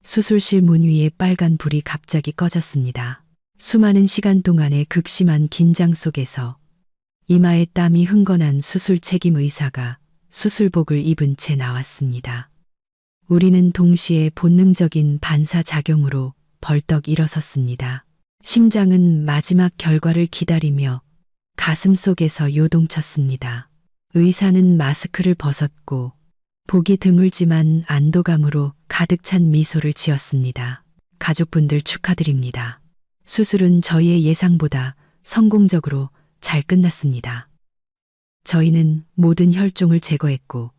수술실 문 위에 빨간 불이 갑자기 꺼졌습니다. 수많은 시간 동안의 극심한 긴장 속에서 이마에 땀이 흥건한 수술 책임 의사가 수술복을 입은 채 나왔습니다. 우리는 동시에 본능적인 반사작용으로 벌떡 일어섰습니다. 심장은 마지막 결과를 기다리며 가슴 속에서 요동쳤습니다. 의사는 마스크를 벗었고 보기 드물지만 안도감으로 가득 찬 미소를 지었습니다. 가족분들 축하드립니다. 수술은 저희의 예상보다 성공적으로 잘 끝났습니다. 저희는 모든 혈종을 제거했고,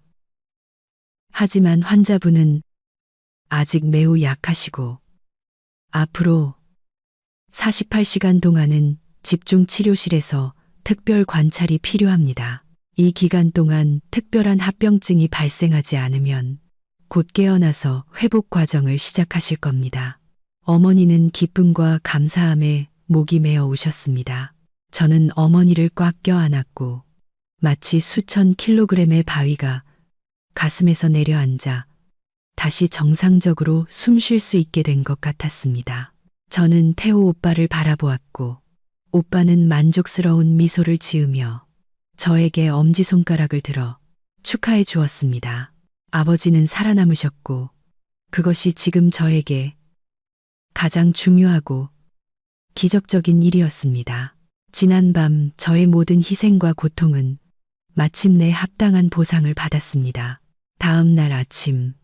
하지만 환자분은 아직 매우 약하시고, 앞으로 48시간 동안은 집중 치료실에서 특별 관찰이 필요합니다. 이 기간 동안 특별한 합병증이 발생하지 않으면 곧 깨어나서 회복 과정을 시작하실 겁니다. 어머니는 기쁨과 감사함에 목이 메어 우셨습니다. 저는 어머니를 꽉 껴안았고 마치 수천 킬로그램의 바위가 가슴에서 내려앉아 다시 정상적으로 숨 쉴 수 있게 된 것 같았습니다. 저는 태호 오빠를 바라보았고 오빠는 만족스러운 미소를 지으며 저에게 엄지손가락을 들어 축하해 주었습니다. 아버지는 살아남으셨고 그것이 지금 저에게 가장 중요하고 기적적인 일이었습니다. 지난밤 저의 모든 희생과 고통은 마침내 합당한 보상을 받았습니다. 다음 날 아침,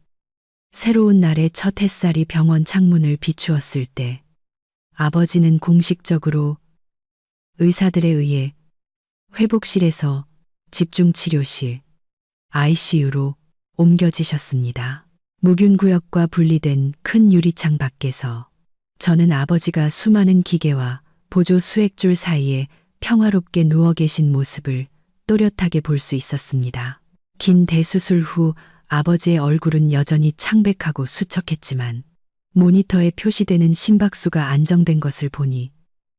새로운 날의 첫 햇살이 병원 창문을 비추었을 때 아버지는 공식적으로 의사들에 의해 회복실에서 집중치료실, ICU로 옮겨지셨습니다. 무균구역과 분리된 큰 유리창 밖에서 저는 아버지가 수많은 기계와 보조 수액줄 사이에 평화롭게 누워 계신 모습을 또렷하게 볼 수 있었습니다. 긴 대수술 후 아버지의 얼굴은 여전히 창백하고 수척했지만 모니터에 표시되는 심박수가 안정된 것을 보니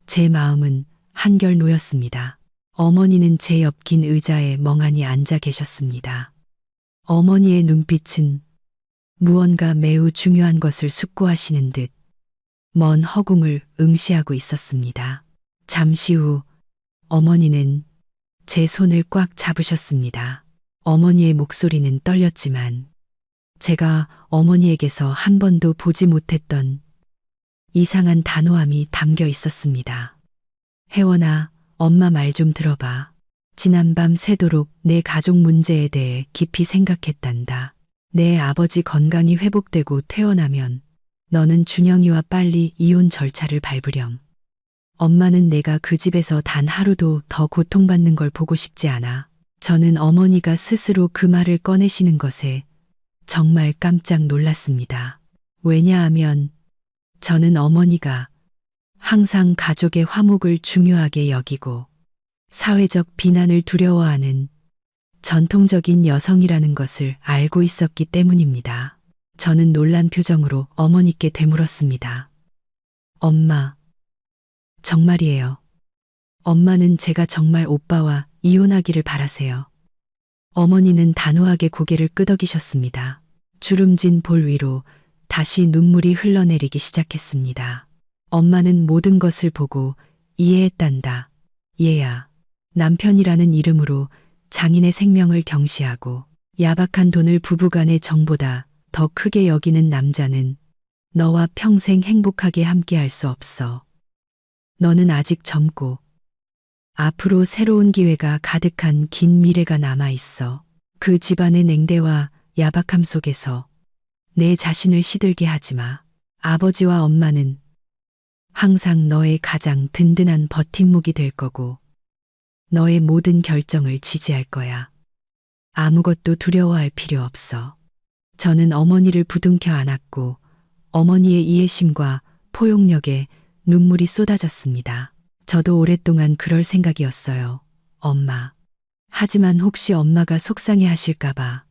제 마음은 한결 놓였습니다. 어머니는 제 옆 긴 의자에 멍하니 앉아 계셨습니다. 어머니의 눈빛은 무언가 매우 중요한 것을 숙고하시는 듯 먼 허공을 응시하고 있었습니다. 잠시 후 어머니는 제 손을 꽉 잡으셨습니다. 어머니의 목소리는 떨렸지만 제가 어머니에게서 한 번도 보지 못했던 이상한 단호함이 담겨 있었습니다. 혜원아, 엄마 말 좀 들어봐. 지난밤 새도록 내 가족 문제에 대해 깊이 생각했단다. 내 아버지 건강이 회복되고 퇴원하면 너는 준영이와 빨리 이혼 절차를 밟으렴. 엄마는 내가 그 집에서 단 하루도 더 고통받는 걸 보고 싶지 않아. 저는 어머니가 스스로 그 말을 꺼내시는 것에 정말 깜짝 놀랐습니다. 왜냐하면 저는 어머니가 항상 가족의 화목을 중요하게 여기고 사회적 비난을 두려워하는 전통적인 여성이라는 것을 알고 있었기 때문입니다. 저는 놀란 표정으로 어머니께 되물었습니다. 엄마, 정말이에요. 엄마는 제가 정말 오빠와 이혼하기를 바라세요. 어머니는 단호하게 고개를 끄덕이셨습니다. 주름진 볼 위로 다시 눈물이 흘러내리기 시작했습니다. 엄마는 모든 것을 보고 이해했단다. 얘야, 남편이라는 이름으로 장인의 생명을 경시하고 야박한 돈을 부부간의 정보다 더 크게 여기는 남자는 너와 평생 행복하게 함께할 수 없어. 너는 아직 젊고 앞으로 새로운 기회가 가득한 긴 미래가 남아 있어. 그 집안의 냉대와 야박함 속에서 내 자신을 시들게 하지 마. 아버지와 엄마는 항상 너의 가장 든든한 버팀목이 될 거고 너의 모든 결정을 지지할 거야. 아무것도 두려워할 필요 없어. 저는 어머니를 부둥켜 안았고 어머니의 이해심과 포용력에 눈물이 쏟아졌습니다. 저도 오랫동안 그럴 생각이었어요. 엄마. 하지만 혹시 엄마가 속상해 하실까봐,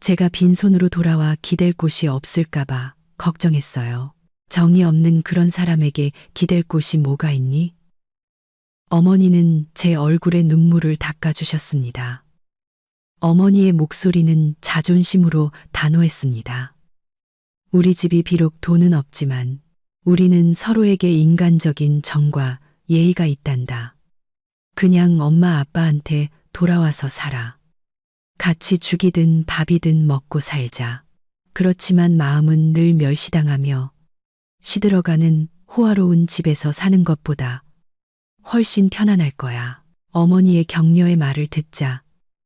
제가 빈손으로 돌아와 기댈 곳이 없을까봐 걱정했어요. 정이 없는 그런 사람에게 기댈 곳이 뭐가 있니? 어머니는 제 얼굴에 눈물을 닦아주셨습니다. 어머니의 목소리는 자존심으로 단호했습니다. 우리 집이 비록 돈은 없지만 우리는 서로에게 인간적인 정과 예의가 있단다. 그냥 엄마 아빠한테 돌아와서 살아. 같이 죽이든 밥이든 먹고 살자. 그렇지만 마음은 늘 멸시당하며 시들어가는 호화로운 집에서 사는 것보다 훨씬 편안할 거야. 어머니의 격려의 말을 듣자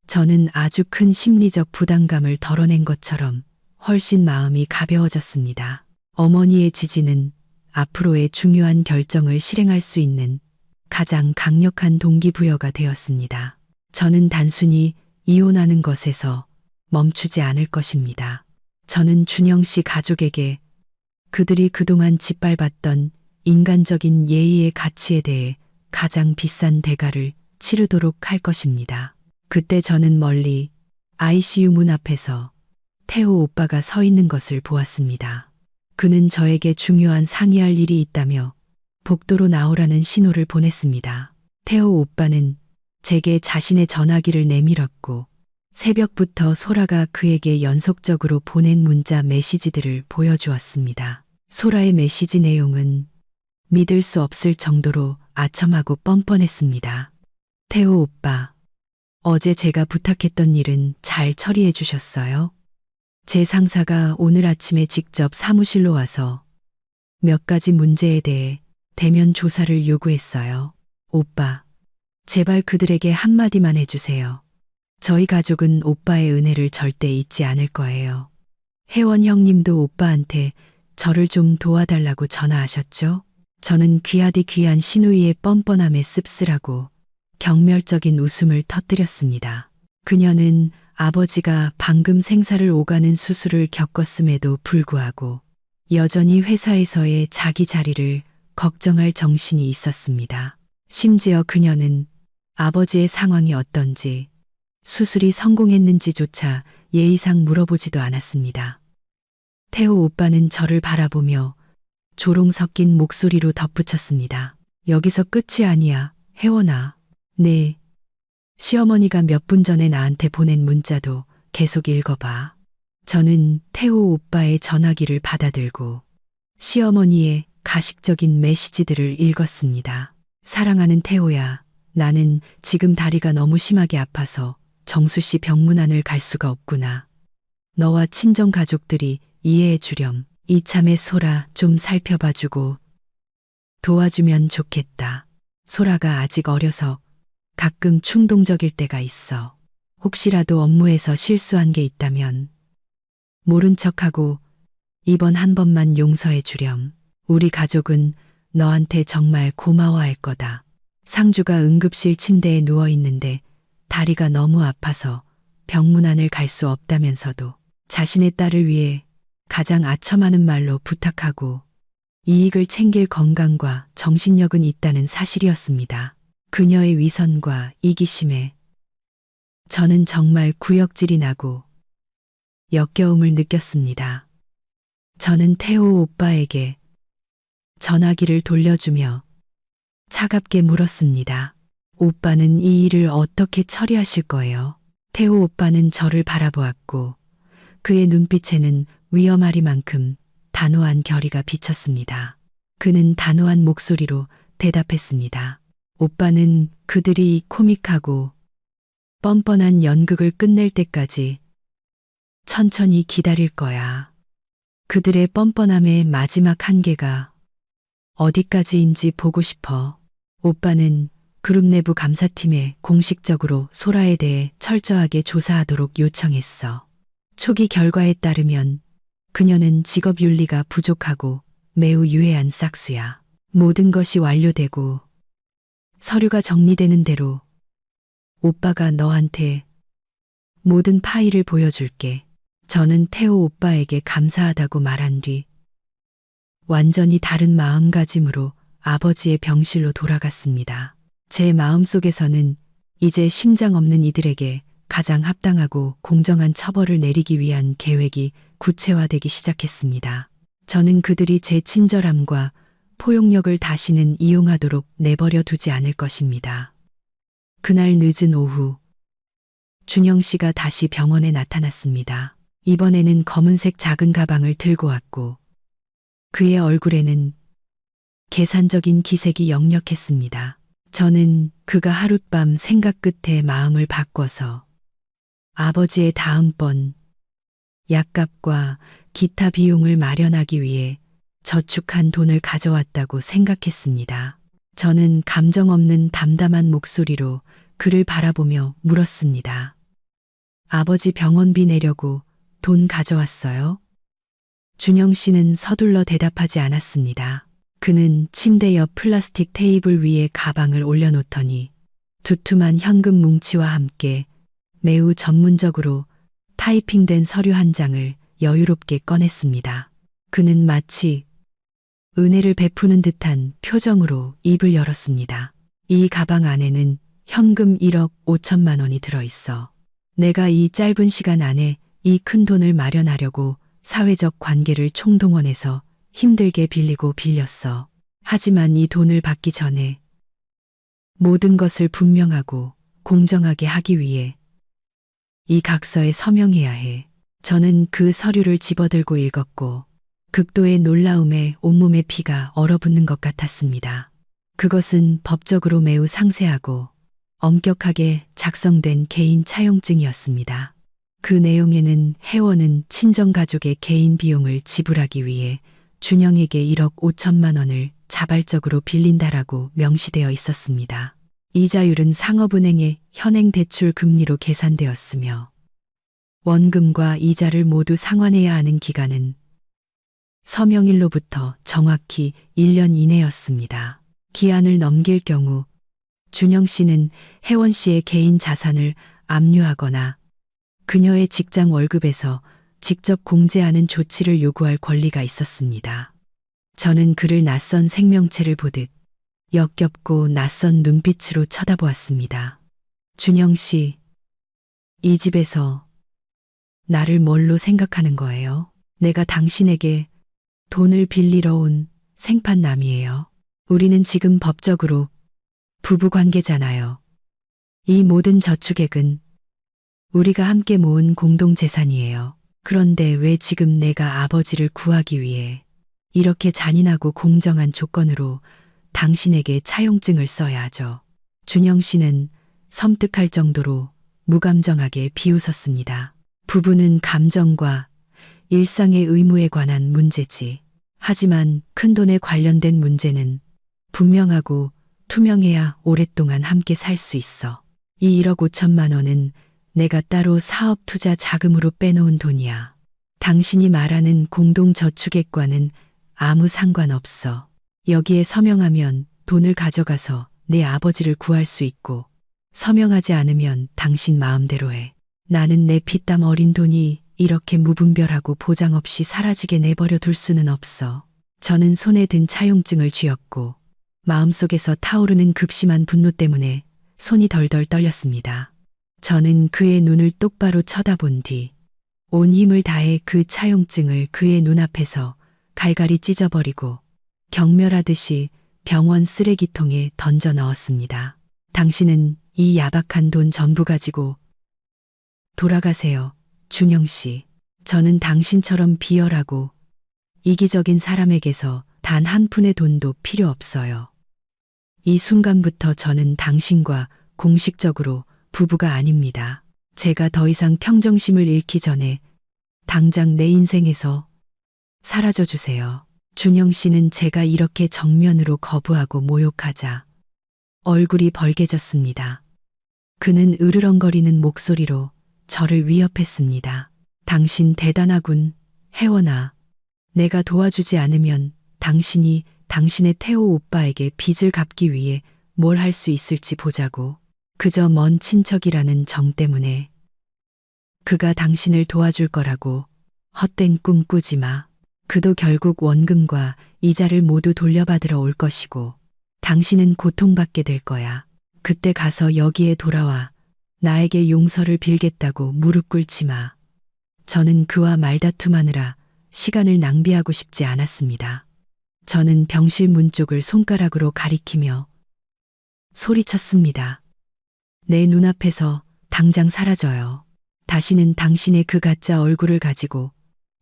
저는 아주 큰 심리적 부담감을 덜어낸 것처럼 훨씬 마음이 가벼워졌습니다. 어머니의 지지는 앞으로의 중요한 결정을 실행할 수 있는 가장 강력한 동기부여가 되었습니다. 저는 단순히 이혼하는 것에서 멈추지 않을 것입니다. 저는 준영 씨 가족에게 그들이 그동안 짓밟았던 인간적인 예의의 가치에 대해 가장 비싼 대가를 치르도록 할 것입니다. 그때 저는 멀리 ICU 문 앞에서 태호 오빠가 서 있는 것을 보았습니다. 그는 저에게 중요한 상의할 일이 있다며 복도로 나오라는 신호를 보냈습니다. 태호 오빠는 제게 자신의 전화기를 내밀었고 새벽부터 소라가 그에게 연속적으로 보낸 문자 메시지들을 보여주었습니다. 소라의 메시지 내용은 믿을 수 없을 정도로 아첨하고 뻔뻔했습니다. 태호 오빠, 어제 제가 부탁했던 일은 잘 처리해 주셨어요? 제 상사가 오늘 아침에 직접 사무실로 와서 몇 가지 문제에 대해 대면 조사를 요구했어요. 오빠, 제발 그들에게 한마디만 해주세요. 저희 가족은 오빠의 은혜를 절대 잊지 않을 거예요. 혜원 형님도 오빠한테 저를 좀 도와달라고 전화하셨죠? 저는 귀하디 귀한 신우이의 뻔뻔함에 씁쓸하고 경멸적인 웃음을 터뜨렸습니다. 그녀는 아버지가 방금 생사를 오가는 수술을 겪었음에도 불구하고 여전히 회사에서의 자기 자리를 걱정할 정신이 있었습니다. 심지어 그녀는 아버지의 상황이 어떤지, 수술이 성공했는지조차 예의상 물어보지도 않았습니다. 태호 오빠는 저를 바라보며 조롱 섞인 목소리로 덧붙였습니다. 여기서 끝이 아니야, 혜원아. 네. 시어머니가 몇 분 전에 나한테 보낸 문자도 계속 읽어봐. 저는 태호 오빠의 전화기를 받아들고 시어머니의 가식적인 메시지들을 읽었습니다. 사랑하는 태호야, 나는 지금 다리가 너무 심하게 아파서 정수 씨 병문안을 갈 수가 없구나. 너와 친정 가족들이 이해해 주렴. 이참에 소라 좀 살펴봐주고 도와주면 좋겠다. 소라가 아직 어려서 가끔 충동적일 때가 있어. 혹시라도 업무에서 실수한 게 있다면 모른 척하고 이번 한 번만 용서해 주렴. 우리 가족은 너한테 정말 고마워할 거다. 상주가 응급실 침대에 누워 있는데 다리가 너무 아파서 병문안을 갈 수 없다면서도 자신의 딸을 위해 가장 아첨하는 말로 부탁하고 이익을 챙길 건강과 정신력은 있다는 사실이었습니다. 그녀의 위선과 이기심에 저는 정말 구역질이 나고 역겨움을 느꼈습니다. 저는 태호 오빠에게 전화기를 돌려주며 차갑게 물었습니다. 오빠는 이 일을 어떻게 처리하실 거예요? 태호 오빠는 저를 바라보았고 그의 눈빛에는 위험하리만큼 단호한 결의가 비쳤습니다. 그는 단호한 목소리로 대답했습니다. 오빠는 그들이 코믹하고 뻔뻔한 연극을 끝낼 때까지 천천히 기다릴 거야. 그들의 뻔뻔함의 마지막 한계가 어디까지인지 보고 싶어. 오빠는 그룹 내부 감사팀에 공식적으로 소라에 대해 철저하게 조사하도록 요청했어. 초기 결과에 따르면 그녀는 직업 윤리가 부족하고 매우 유해한 싹수야. 모든 것이 완료되고 서류가 정리되는 대로 오빠가 너한테 모든 파일을 보여줄게. 저는 태호 오빠에게 감사하다고 말한 뒤 완전히 다른 마음가짐으로 아버지의 병실로 돌아갔습니다. 제 마음속에서는 이제 심장 없는 이들에게 가장 합당하고 공정한 처벌을 내리기 위한 계획이 구체화되기 시작했습니다. 저는 그들이 제 친절함과 포용력을 다시는 이용하도록 내버려 두지 않을 것입니다. 그날 늦은 오후, 준영 씨가 다시 병원에 나타났습니다. 이번에는 검은색 작은 가방을 들고 왔고, 그의 얼굴에는 계산적인 기색이 역력했습니다. 저는 그가 하룻밤 생각 끝에 마음을 바꿔서 아버지의 다음번 약값과 기타 비용을 마련하기 위해 저축한 돈을 가져왔다고 생각했습니다. 저는 감정 없는 담담한 목소리로 그를 바라보며 물었습니다. 아버지 병원비 내려고 돈 가져왔어요? 준영 씨는 서둘러 대답하지 않았습니다. 그는 침대 옆 플라스틱 테이블 위에 가방을 올려놓더니 두툼한 현금 뭉치와 함께 매우 전문적으로 타이핑된 서류 한 장을 여유롭게 꺼냈습니다. 그는 마치 은혜를 베푸는 듯한 표정으로 입을 열었습니다. 이 가방 안에는 현금 1억 5천만 원이 들어있어. 내가 이 짧은 시간 안에 이 큰 돈을 마련하려고 사회적 관계를 총동원해서 힘들게 빌리고 빌렸어. 하지만 이 돈을 받기 전에 모든 것을 분명하고 공정하게 하기 위해 이 각서에 서명해야 해. 저는 그 서류를 집어들고 읽었고 극도의 놀라움에 온몸의 피가 얼어붙는 것 같았습니다. 그것은 법적으로 매우 상세하고 엄격하게 작성된 개인 차용증이었습니다. 그 내용에는 혜원은 친정가족의 개인 비용을 지불하기 위해 준영에게 1억 5천만 원을 자발적으로 빌린다라고 명시되어 있었습니다. 이자율은 상업은행의 현행 대출 금리로 계산되었으며 원금과 이자를 모두 상환해야 하는 기간은 서명일로부터 정확히 1년 이내였습니다. 기한을 넘길 경우 준영 씨는 혜원 씨의 개인 자산을 압류하거나 그녀의 직장 월급에서 직접 공제하는 조치를 요구할 권리가 있었습니다. 저는 그를 낯선 생명체를 보듯 역겹고 낯선 눈빛으로 쳐다보았습니다. 준영 씨, 이 집에서 나를 뭘로 생각하는 거예요? 내가 당신에게 돈을 빌리러 온 생판남이에요. 우리는 지금 법적으로 부부 관계잖아요. 이 모든 저축액은 우리가 함께 모은 공동재산이에요. 그런데 왜 지금 내가 아버지를 구하기 위해 이렇게 잔인하고 공정한 조건으로 당신에게 차용증을 써야 하죠? 준영 씨는 섬뜩할 정도로 무감정하게 비웃었습니다. 부부는 감정과 일상의 의무에 관한 문제지. 하지만 큰돈에 관련된 문제는 분명하고 투명해야 오랫동안 함께 살 수 있어. 이 1억 5천만 원은 내가 따로 사업 투자 자금으로 빼놓은 돈이야. 당신이 말하는 공동저축액과는 아무 상관없어. 여기에 서명하면 돈을 가져가서 내 아버지를 구할 수 있고 서명하지 않으면 당신 마음대로 해. 나는 내 피땀 어린 돈이 이렇게 무분별하고 보장 없이 사라지게 내버려 둘 수는 없어. 저는 손에 든 차용증을 쥐었고 마음속에서 타오르는 극심한 분노 때문에 손이 덜덜 떨렸습니다. 저는 그의 눈을 똑바로 쳐다본 뒤 온 힘을 다해 그 차용증을 그의 눈앞에서 갈갈이 찢어버리고 경멸하듯이 병원 쓰레기통에 던져 넣었습니다. 당신은 이 야박한 돈 전부 가지고 돌아가세요, 준영 씨. 저는 당신처럼 비열하고 이기적인 사람에게서 단 한 푼의 돈도 필요 없어요. 이 순간부터 저는 당신과 공식적으로 부부가 아닙니다. 제가 더 이상 평정심을 잃기 전에 당장 내 인생에서 사라져 주세요. 준영 씨는 제가 이렇게 정면으로 거부하고 모욕하자 얼굴이 벌개졌습니다. 그는 으르렁거리는 목소리로 저를 위협했습니다. 당신 대단하군, 혜원아. 내가 도와주지 않으면 당신이 당신의 태호 오빠에게 빚을 갚기 위해 뭘 할 수 있을지 보자고. 그저 먼 친척이라는 정 때문에 그가 당신을 도와줄 거라고 헛된 꿈 꾸지 마. 그도 결국 원금과 이자를 모두 돌려받으러 올 것이고 당신은 고통받게 될 거야. 그때 가서 여기에 돌아와 나에게 용서를 빌겠다고 무릎 꿇지 마. 저는 그와 말다툼하느라 시간을 낭비하고 싶지 않았습니다. 저는 병실 문 쪽을 손가락으로 가리키며 소리쳤습니다. 내 눈앞에서 당장 사라져요. 다시는 당신의 그 가짜 얼굴을 가지고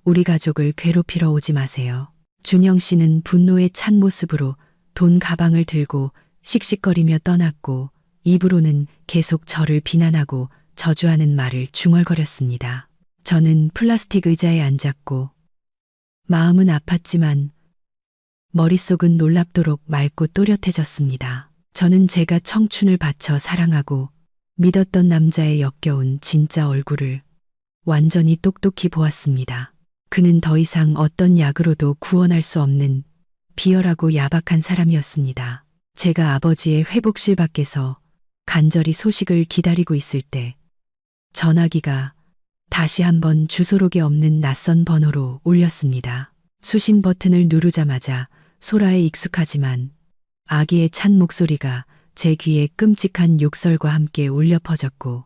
우리 가족을 괴롭히러 오지 마세요. 준영 씨는 분노에 찬 모습으로 돈 가방을 들고 씩씩거리며 떠났고 입으로는 계속 저를 비난하고 저주하는 말을 중얼거렸습니다. 저는 플라스틱 의자에 앉았고 마음은 아팠지만 머릿속은 놀랍도록 맑고 또렷해졌습니다. 저는 제가 청춘을 바쳐 사랑하고 믿었던 남자의 역겨운 진짜 얼굴을 완전히 똑똑히 보았습니다. 그는 더 이상 어떤 약으로도 구원할 수 없는 비열하고 야박한 사람이었습니다. 제가 아버지의 회복실 밖에서 간절히 소식을 기다리고 있을 때 전화기가 다시 한번 주소록에 없는 낯선 번호로 울렸습니다. 수신 버튼을 누르자마자 소라에 익숙하지만 아기의 찬 목소리가 제 귀에 끔찍한 욕설과 함께 울려 퍼졌고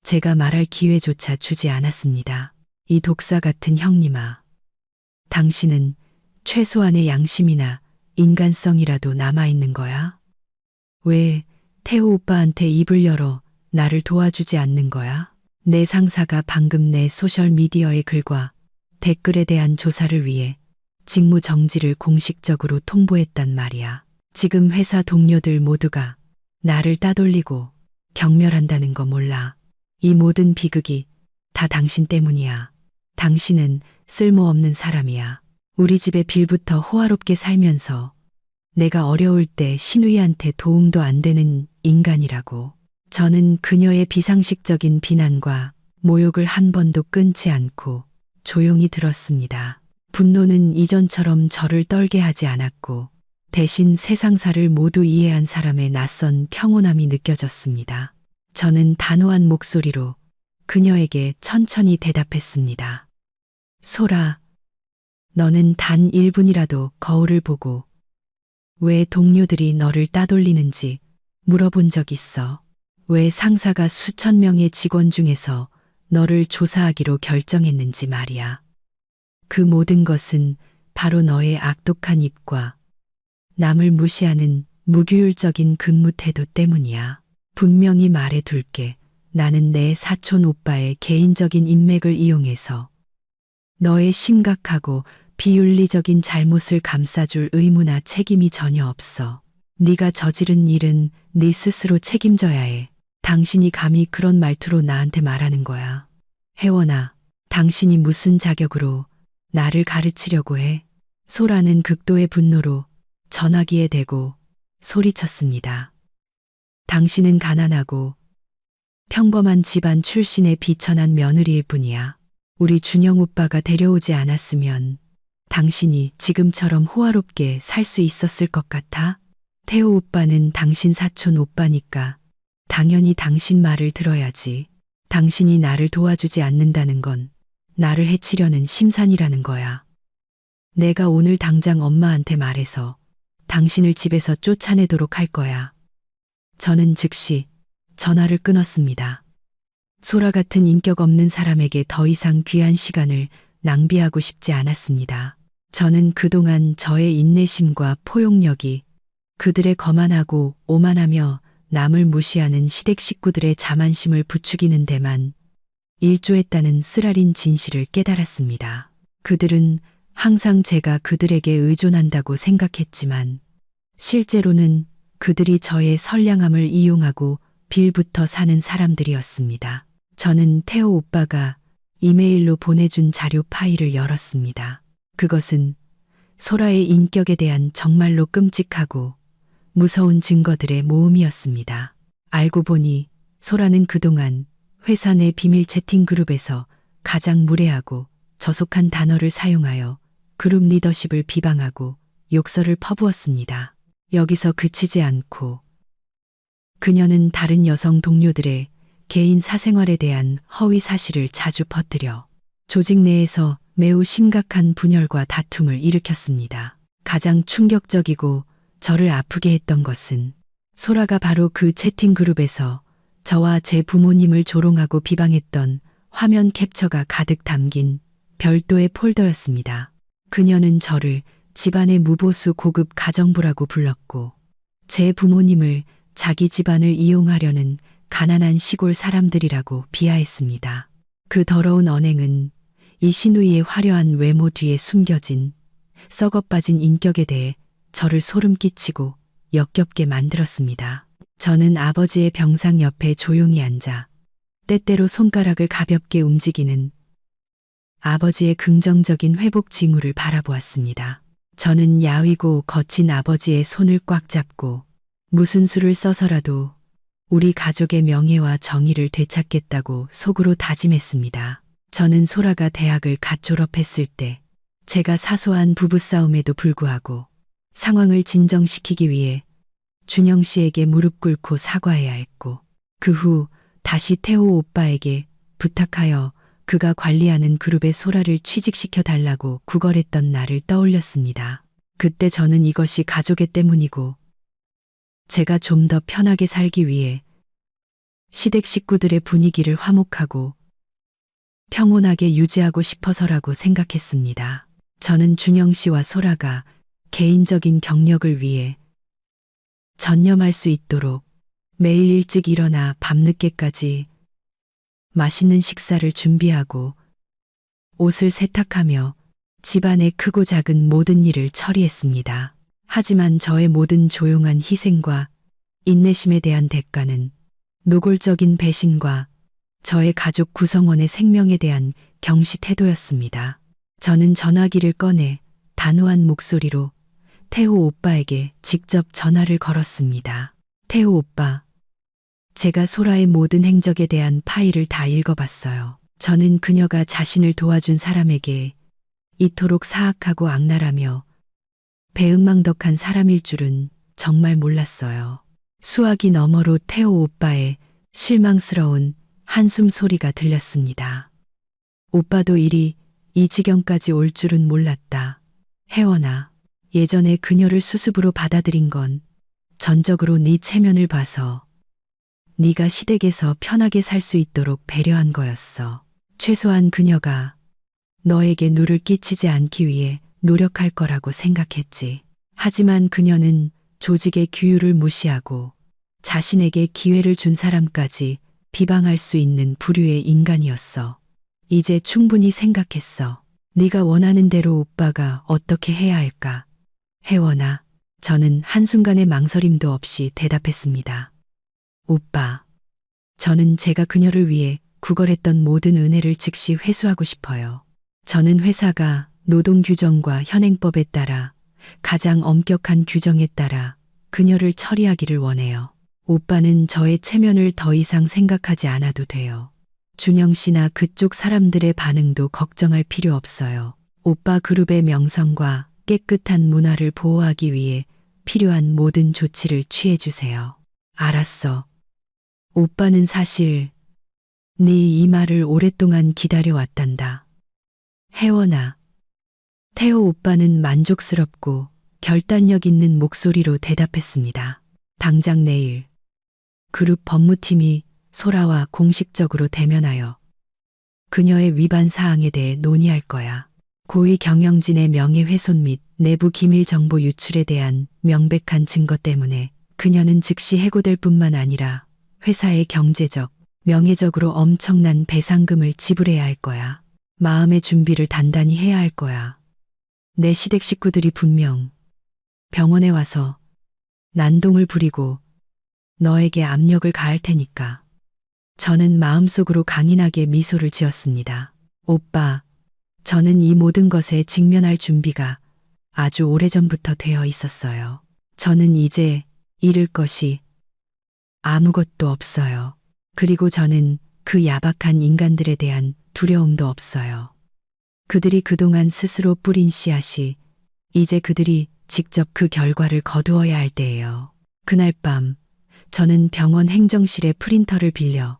제가 말할 기회조차 주지 않았습니다. 이 독사 같은 형님아. 당신은 최소한의 양심이나 인간성이라도 남아있는 거야? 왜 태호 오빠한테 입을 열어 나를 도와주지 않는 거야? 내 상사가 방금 내 소셜미디어의 글과 댓글에 대한 조사를 위해 직무 정지를 공식적으로 통보했단 말이야. 지금 회사 동료들 모두가 나를 따돌리고 경멸한다는 거 몰라. 이 모든 비극이 다 당신 때문이야. 당신은 쓸모없는 사람이야. 우리 집의 빌부터 호화롭게 살면서 내가 어려울 때 시누이한테 도움도 안 되는 인간이라고. 저는 그녀의 비상식적인 비난과 모욕을 한 번도 끊지 않고 조용히 들었습니다. 분노는 이전처럼 저를 떨게 하지 않았고 대신 세상사를 모두 이해한 사람의 낯선 평온함이 느껴졌습니다. 저는 단호한 목소리로 그녀에게 천천히 대답했습니다. 소라, 너는 단 1분이라도 거울을 보고 왜 동료들이 너를 따돌리는지 물어본 적 있어? 왜 상사가 수천 명의 직원 중에서 너를 조사하기로 결정했는지 말이야. 그 모든 것은 바로 너의 악독한 입과 남을 무시하는 무규율적인 근무 태도 때문이야. 분명히 말해 둘게. 나는 내 사촌 오빠의 개인적인 인맥을 이용해서 너의 심각하고 비윤리적인 잘못을 감싸줄 의무나 책임이 전혀 없어. 네가 저지른 일은 네 스스로 책임져야 해. 당신이 감히 그런 말투로 나한테 말하는 거야. 혜원아, 당신이 무슨 자격으로 나를 가르치려고 해? 소라는 극도의 분노로 전화기에 대고 소리쳤습니다. 당신은 가난하고 평범한 집안 출신의 비천한 며느리일 뿐이야. 우리 준영 오빠가 데려오지 않았으면 당신이 지금처럼 호화롭게 살 수 있었을 것 같아? 태호 오빠는 당신 사촌 오빠니까 당연히 당신 말을 들어야지. 당신이 나를 도와주지 않는다는 건 나를 해치려는 심산이라는 거야. 내가 오늘 당장 엄마한테 말해서 당신을 집에서 쫓아내도록 할 거야. 저는 즉시 전화를 끊었습니다. 소라 같은 인격 없는 사람에게 더 이상 귀한 시간을 낭비하고 싶지 않았습니다. 저는 그동안 저의 인내심과 포용력이 그들의 거만하고 오만하며 남을 무시하는 시댁 식구들의 자만심을 부추기는 데만 일조했다는 쓰라린 진실을 깨달았습니다. 그들은 항상 제가 그들에게 의존한다고 생각했지만 실제로는 그들이 저의 선량함을 이용하고 빌부터 사는 사람들이었습니다. 저는 태호 오빠가 이메일로 보내준 자료 파일을 열었습니다. 그것은 소라의 인격에 대한 정말로 끔찍하고 무서운 증거들의 모음이었습니다. 알고 보니 소라는 그동안 회사 내 비밀 채팅 그룹에서 가장 무례하고 저속한 단어를 사용하여 그룹 리더십을 비방하고 욕설을 퍼부었습니다. 여기서 그치지 않고 그녀는 다른 여성 동료들의 개인 사생활에 대한 허위 사실을 자주 퍼뜨려 조직 내에서 매우 심각한 분열과 다툼을 일으켰습니다. 가장 충격적이고 저를 아프게 했던 것은 소라가 바로 그 채팅 그룹에서 저와 제 부모님을 조롱하고 비방했던 화면 캡처가 가득 담긴 별도의 폴더였습니다. 그녀는 저를 집안의 무보수 고급 가정부라고 불렀고 제 부모님을 자기 집안을 이용하려는 가난한 시골 사람들이라고 비하했습니다. 그 더러운 언행은 이 시누이의 화려한 외모 뒤에 숨겨진 썩어빠진 인격에 대해 저를 소름 끼치고 역겹게 만들었습니다. 저는 아버지의 병상 옆에 조용히 앉아 때때로 손가락을 가볍게 움직이는 아버지의 긍정적인 회복 징후를 바라보았습니다. 저는 야위고 거친 아버지의 손을 꽉 잡고 무슨 수를 써서라도 우리 가족의 명예와 정의를 되찾겠다고 속으로 다짐했습니다. 저는 소라가 대학을 갓 졸업했을 때 제가 사소한 부부싸움에도 불구하고 상황을 진정시키기 위해 준영 씨에게 무릎 꿇고 사과해야 했고 그 후 다시 태호 오빠에게 부탁하여 그가 관리하는 그룹의 소라를 취직시켜 달라고 구걸했던 날을 떠올렸습니다. 그때 저는 이것이 가족의 때문이고 제가 좀 더 편하게 살기 위해 시댁 식구들의 분위기를 화목하고 평온하게 유지하고 싶어서라고 생각했습니다. 저는 준영 씨와 소라가 개인적인 경력을 위해 전념할 수 있도록 매일 일찍 일어나 밤늦게까지 맛있는 식사를 준비하고 옷을 세탁하며 집안의 크고 작은 모든 일을 처리했습니다. 하지만 저의 모든 조용한 희생과 인내심에 대한 대가는 노골적인 배신과 저의 가족 구성원의 생명에 대한 경시 태도였습니다. 저는 전화기를 꺼내 단호한 목소리로 태호 오빠에게 직접 전화를 걸었습니다. 태호 오빠, 제가 소라의 모든 행적에 대한 파일을 다 읽어봤어요. 저는 그녀가 자신을 도와준 사람에게 이토록 사악하고 악랄하며 배은망덕한 사람일 줄은 정말 몰랐어요. 수화기 너머로 태호 오빠의 실망스러운 한숨 소리가 들렸습니다. 오빠도 일이 이 지경까지 올 줄은 몰랐다. 혜원아, 예전에 그녀를 수습으로 받아들인 건 전적으로 네 체면을 봐서 네가 시댁에서 편하게 살 수 있도록 배려한 거였어. 최소한 그녀가 너에게 누를 끼치지 않기 위해 노력할 거라고 생각했지. 하지만 그녀는 조직의 규율을 무시하고 자신에게 기회를 준 사람까지 비방할 수 있는 부류의 인간이었어. 이제 충분히 생각했어. 네가 원하는 대로 오빠가 어떻게 해야 할까? 혜원아, 저는 한순간의 망설임도 없이 대답했습니다. 오빠, 저는 제가 그녀를 위해 구걸했던 모든 은혜를 즉시 회수하고 싶어요. 저는 회사가 노동규정과 현행법에 따라 가장 엄격한 규정에 따라 그녀를 처리하기를 원해요. 오빠는 저의 체면을 더 이상 생각하지 않아도 돼요. 준영 씨나 그쪽 사람들의 반응도 걱정할 필요 없어요. 오빠 그룹의 명성과 깨끗한 문화를 보호하기 위해 필요한 모든 조치를 취해주세요. 알았어. 오빠는 사실 네 이 말을 오랫동안 기다려왔단다. 혜원아. 태호 오빠는 만족스럽고 결단력 있는 목소리로 대답했습니다. 당장 내일 그룹 법무팀이 소라와 공식적으로 대면하여 그녀의 위반 사항에 대해 논의할 거야. 고위 경영진의 명예훼손 및 내부 기밀 정보 유출에 대한 명백한 증거 때문에 그녀는 즉시 해고될 뿐만 아니라 회사의 경제적, 명예적으로 엄청난 배상금을 지불해야 할 거야. 마음의 준비를 단단히 해야 할 거야. 내 시댁 식구들이 분명 병원에 와서 난동을 부리고 너에게 압력을 가할 테니까. 저는 마음속으로 강인하게 미소를 지었습니다. 오빠, 저는 이 모든 것에 직면할 준비가 아주 오래전부터 되어 있었어요. 저는 이제 잃을 것이 아무것도 없어요. 그리고 저는 그 야박한 인간들에 대한 두려움도 없어요. 그들이 그동안 스스로 뿌린 씨앗이 이제 그들이 직접 그 결과를 거두어야 할 때예요. 그날 밤 저는 병원 행정실의 프린터를 빌려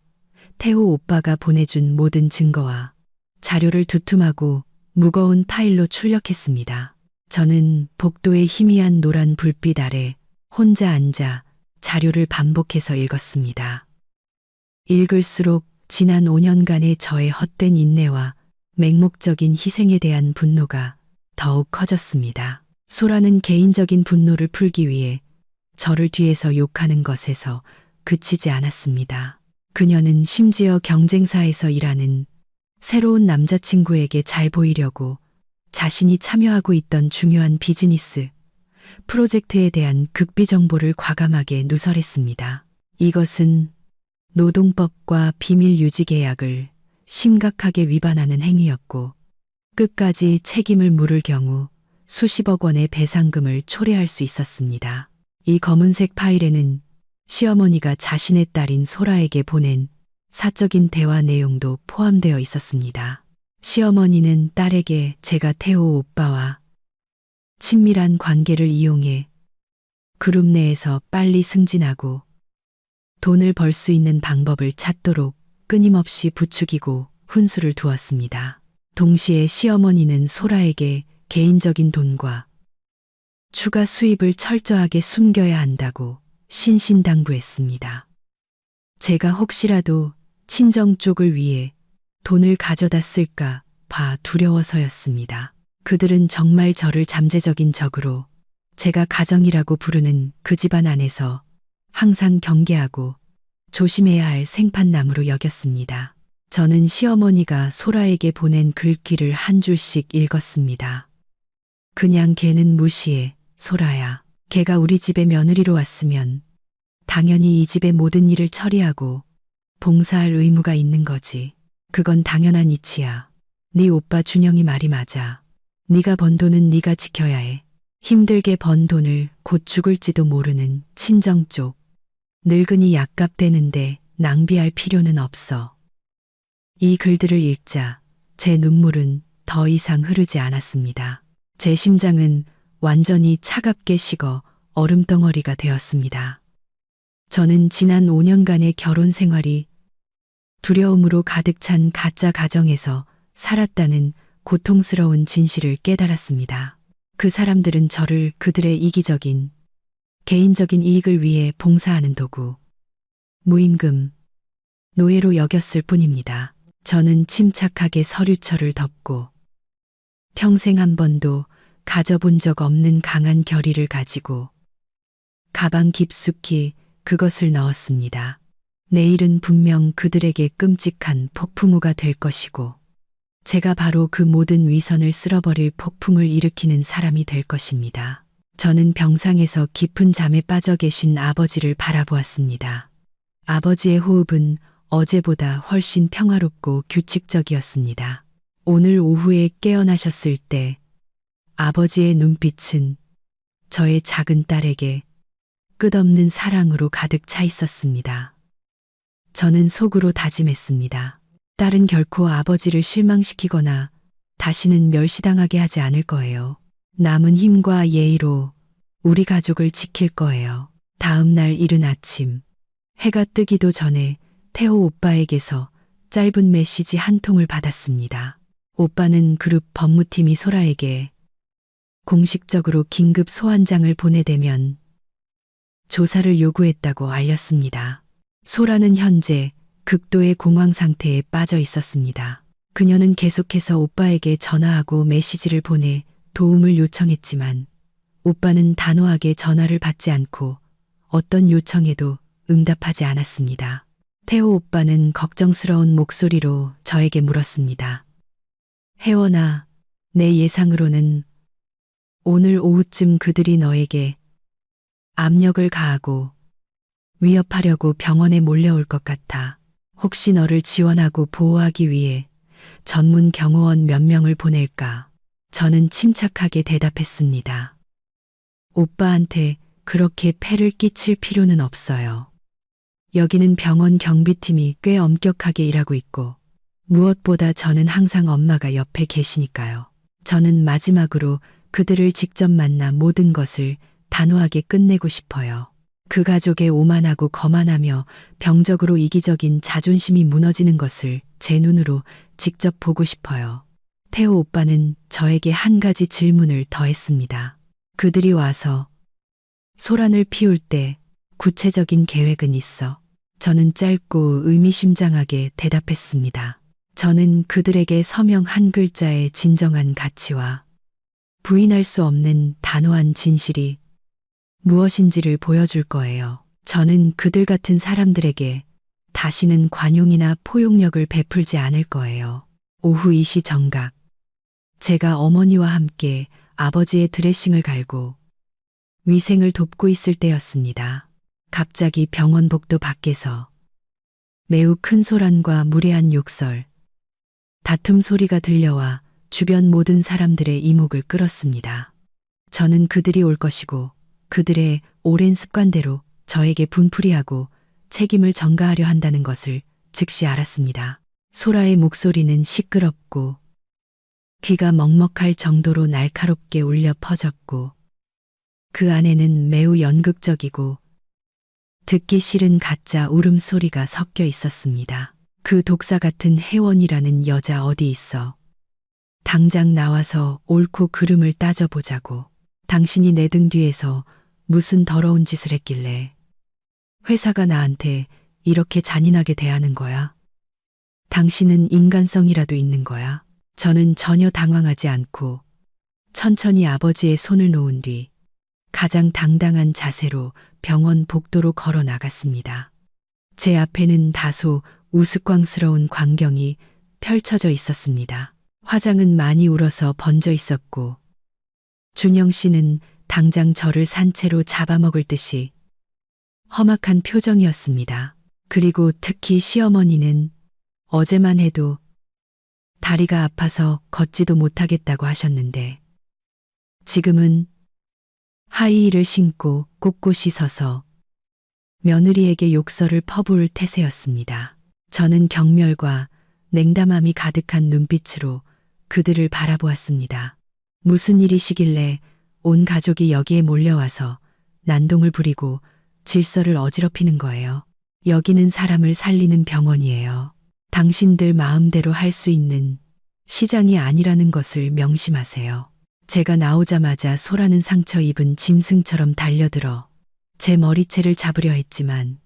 태호 오빠가 보내준 모든 증거와 자료를 두툼하고 무거운 파일로 출력했습니다. 저는 복도의 희미한 노란 불빛 아래 혼자 앉아 자료를 반복해서 읽었습니다. 읽을수록 지난 5년간의 저의 헛된 인내와 맹목적인 희생에 대한 분노가 더욱 커졌습니다. 소라는 개인적인 분노를 풀기 위해 저를 뒤에서 욕하는 것에서 그치지 않았습니다. 그녀는 심지어 경쟁사에서 일하는 새로운 남자친구에게 잘 보이려고 자신이 참여하고 있던 중요한 비즈니스 프로젝트에 대한 극비 정보를 과감하게 누설했습니다. 이것은 노동법과 비밀 유지 계약을 심각하게 위반하는 행위였고 끝까지 책임을 물을 경우 수십억 원의 배상금을 초래할 수 있었습니다. 이 검은색 파일에는 시어머니가 자신의 딸인 소라에게 보낸 사적인 대화 내용도 포함되어 있었습니다. 시어머니는 딸에게 제가 태호 오빠와 친밀한 관계를 이용해 그룹 내에서 빨리 승진하고 돈을 벌 수 있는 방법을 찾도록 끊임없이 부추기고 훈수를 두었습니다. 동시에 시어머니는 소라에게 개인적인 돈과 추가 수입을 철저하게 숨겨야 한다고 신신당부했습니다. 제가 혹시라도 친정 쪽을 위해 돈을 가져다 쓸까 봐 두려워서였습니다. 그들은 정말 저를 잠재적인 적으로 제가 가정이라고 부르는 그 집안 안에서 항상 경계하고 조심해야 할 생판나무로 여겼습니다. 저는 시어머니가 소라에게 보낸 글귀를 한 줄씩 읽었습니다. 그냥 걔는 무시해, 소라야. 걔가 우리 집에 며느리로 왔으면 당연히 이 집의 모든 일을 처리하고 봉사할 의무가 있는 거지. 그건 당연한 이치야. 네 오빠 준영이 말이 맞아. 네가 번 돈은 네가 지켜야 해. 힘들게 번 돈을 곧 죽을지도 모르는 친정 쪽. 늙은이 약값 되는데 낭비할 필요는 없어. 이 글들을 읽자 제 눈물은 더 이상 흐르지 않았습니다. 제 심장은 완전히 차갑게 식어 얼음덩어리가 되었습니다. 저는 지난 5년간의 결혼 생활이 두려움으로 가득 찬 가짜 가정에서 살았다는 고통스러운 진실을 깨달았습니다. 그 사람들은 저를 그들의 이기적인, 개인적인 이익을 위해 봉사하는 도구, 무임금, 노예로 여겼을 뿐입니다. 저는 침착하게 서류철을 덮고 평생 한 번도 가져본 적 없는 강한 결의를 가지고 가방 깊숙이 그것을 넣었습니다. 내일은 분명 그들에게 끔찍한 폭풍우가 될 것이고 제가 바로 그 모든 위선을 쓸어버릴 폭풍을 일으키는 사람이 될 것입니다. 저는 병상에서 깊은 잠에 빠져 계신 아버지를 바라보았습니다. 아버지의 호흡은 어제보다 훨씬 평화롭고 규칙적이었습니다. 오늘 오후에 깨어나셨을 때 아버지의 눈빛은 저의 작은 딸에게 끝없는 사랑으로 가득 차 있었습니다. 저는 속으로 다짐했습니다. 딸은 결코 아버지를 실망시키거나 다시는 멸시당하게 하지 않을 거예요. 남은 힘과 예의로 우리 가족을 지킬 거예요. 다음 날 이른 아침, 해가 뜨기도 전에 태호 오빠에게서 짧은 메시지 한 통을 받았습니다. 오빠는 그룹 법무팀이 소라에게 공식적으로 긴급 소환장을 보내대면 조사를 요구했다고 알렸습니다. 소라는 현재 극도의 공황 상태에 빠져 있었습니다. 그녀는 계속해서 오빠에게 전화하고 메시지를 보내 도움을 요청했지만 오빠는 단호하게 전화를 받지 않고 어떤 요청에도 응답하지 않았습니다. 태호 오빠는 걱정스러운 목소리로 저에게 물었습니다. 혜원아, 내 예상으로는 오늘 오후쯤 그들이 너에게 압력을 가하고 위협하려고 병원에 몰려올 것 같아. 혹시 너를 지원하고 보호하기 위해 전문 경호원 몇 명을 보낼까? 저는 침착하게 대답했습니다. 오빠한테 그렇게 폐를 끼칠 필요는 없어요. 여기는 병원 경비팀이 꽤 엄격하게 일하고 있고 무엇보다 저는 항상 엄마가 옆에 계시니까요. 저는 마지막으로 그들을 직접 만나 모든 것을 단호하게 끝내고 싶어요. 그 가족의 오만하고 거만하며 병적으로 이기적인 자존심이 무너지는 것을 제 눈으로 직접 보고 싶어요. 태호 오빠는 저에게 한 가지 질문을 더했습니다. 그들이 와서 소란을 피울 때 구체적인 계획은 있어? 저는 짧고 의미심장하게 대답했습니다. 저는 그들에게 서명 한 글자의 진정한 가치와 부인할 수 없는 단호한 진실이 무엇인지를 보여줄 거예요. 저는 그들 같은 사람들에게 다시는 관용이나 포용력을 베풀지 않을 거예요. 오후 2시 정각. 제가 어머니와 함께 아버지의 드레싱을 갈고 위생을 돕고 있을 때였습니다. 갑자기 병원 복도 밖에서 매우 큰 소란과 무례한 욕설, 다툼 소리가 들려와 주변 모든 사람들의 이목을 끌었습니다. 저는 그들이 올 것이고 그들의 오랜 습관대로 저에게 분풀이하고 책임을 전가하려 한다는 것을 즉시 알았습니다. 소라의 목소리는 시끄럽고 귀가 먹먹할 정도로 날카롭게 울려 퍼졌고 그 안에는 매우 연극적이고 듣기 싫은 가짜 울음소리가 섞여 있었습니다. 그 독사 같은 혜원이라는 여자 어디 있어? 당장 나와서 옳고 그름을 따져보자고. 당신이 내 등 뒤에서 무슨 더러운 짓을 했길래 회사가 나한테 이렇게 잔인하게 대하는 거야? 당신은 인간성이라도 있는 거야? 저는 전혀 당황하지 않고 천천히 아버지의 손을 놓은 뒤 가장 당당한 자세로 병원 복도로 걸어 나갔습니다. 제 앞에는 다소 우스꽝스러운 광경이 펼쳐져 있었습니다. 화장은 많이 울어서 번져 있었고 준영 씨는 당장 저를 산채로 잡아먹을 듯이 험악한 표정이었습니다. 그리고 특히 시어머니는 어제만 해도 다리가 아파서 걷지도 못하겠다고 하셨는데 지금은 하이힐을 신고 꼿꼿이 서서 며느리에게 욕설을 퍼부을 태세였습니다. 저는 경멸과 냉담함이 가득한 눈빛으로 그들을 바라보았습니다. 무슨 일이시길래 온 가족이 여기에 몰려와서 난동을 부리고 질서를 어지럽히는 거예요. 여기는 사람을 살리는 병원이에요. 당신들 마음대로 할 수 있는 시장이 아니라는 것을 명심하세요. 제가 나오자마자 소라는 상처 입은 짐승처럼 달려들어 제 머리채를 잡으려 했지만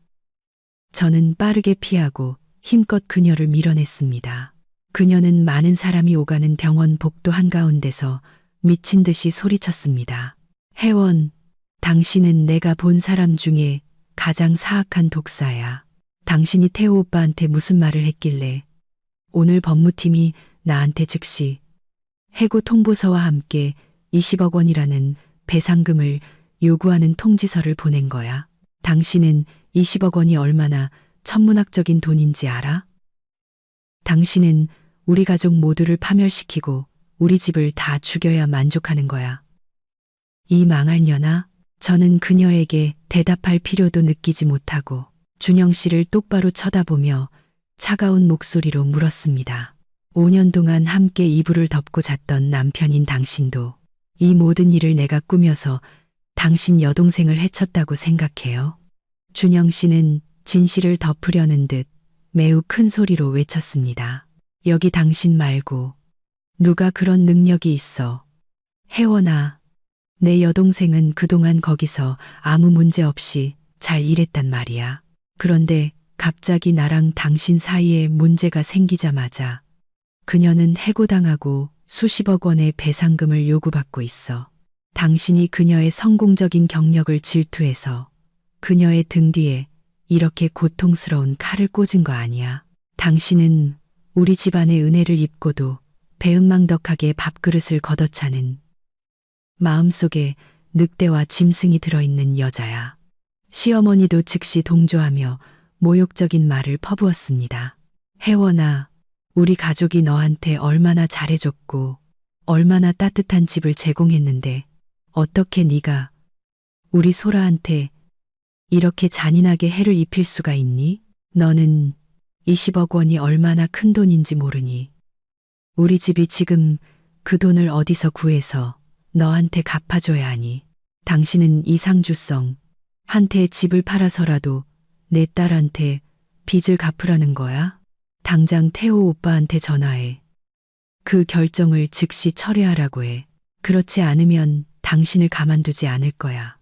저는 빠르게 피하고 힘껏 그녀를 밀어냈습니다. 그녀는 많은 사람이 오가는 병원 복도 한가운데서 미친 듯이 소리쳤습니다. 혜원, 당신은 내가 본 사람 중에 가장 사악한 독사야. 당신이 태호 오빠한테 무슨 말을 했길래 오늘 법무팀이 나한테 즉시 해고 통보서와 함께 20억 원이라는 배상금을 요구하는 통지서를 보낸 거야. 당신은 20억 원이 얼마나 천문학적인 돈인지 알아? 당신은 우리 가족 모두를 파멸시키고 우리 집을 다 죽여야 만족하는 거야. 이 망할 년아, 저는 그녀에게 대답할 필요도 느끼지 못하고 준영 씨를 똑바로 쳐다보며 차가운 목소리로 물었습니다. 5년 동안 함께 이불을 덮고 잤던 남편인 당신도 이 모든 일을 내가 꾸며서 당신 여동생을 해쳤다고 생각해요? 준영 씨는 진실을 덮으려는 듯 매우 큰 소리로 외쳤습니다. 여기 당신 말고 누가 그런 능력이 있어? 혜원아, 내 여동생은 그동안 거기서 아무 문제 없이 잘 일했단 말이야. 그런데 갑자기 나랑 당신 사이에 문제가 생기자마자 그녀는 해고당하고 수십억 원의 배상금을 요구받고 있어. 당신이 그녀의 성공적인 경력을 질투해서 그녀의 등 뒤에 이렇게 고통스러운 칼을 꽂은 거 아니야. 당신은 우리 집안의 은혜를 입고도 배은망덕하게 밥그릇을 걷어차는 마음속에 늑대와 짐승이 들어있는 여자야. 시어머니도 즉시 동조하며 모욕적인 말을 퍼부었습니다. 혜원아, 우리 가족이 너한테 얼마나 잘해줬고 얼마나 따뜻한 집을 제공했는데 어떻게 네가 우리 소라한테 이렇게 잔인하게 해를 입힐 수가 있니? 너는 20억 원이 얼마나 큰 돈인지 모르니 우리 집이 지금 그 돈을 어디서 구해서 너한테 갚아줘야 하니? 당신은 이상주성 한테 집을 팔아서라도 내 딸한테 빚을 갚으라는 거야? 당장 태호 오빠한테 전화해. 그 결정을 즉시 철회하라고 해. 그렇지 않으면 당신을 가만두지 않을 거야.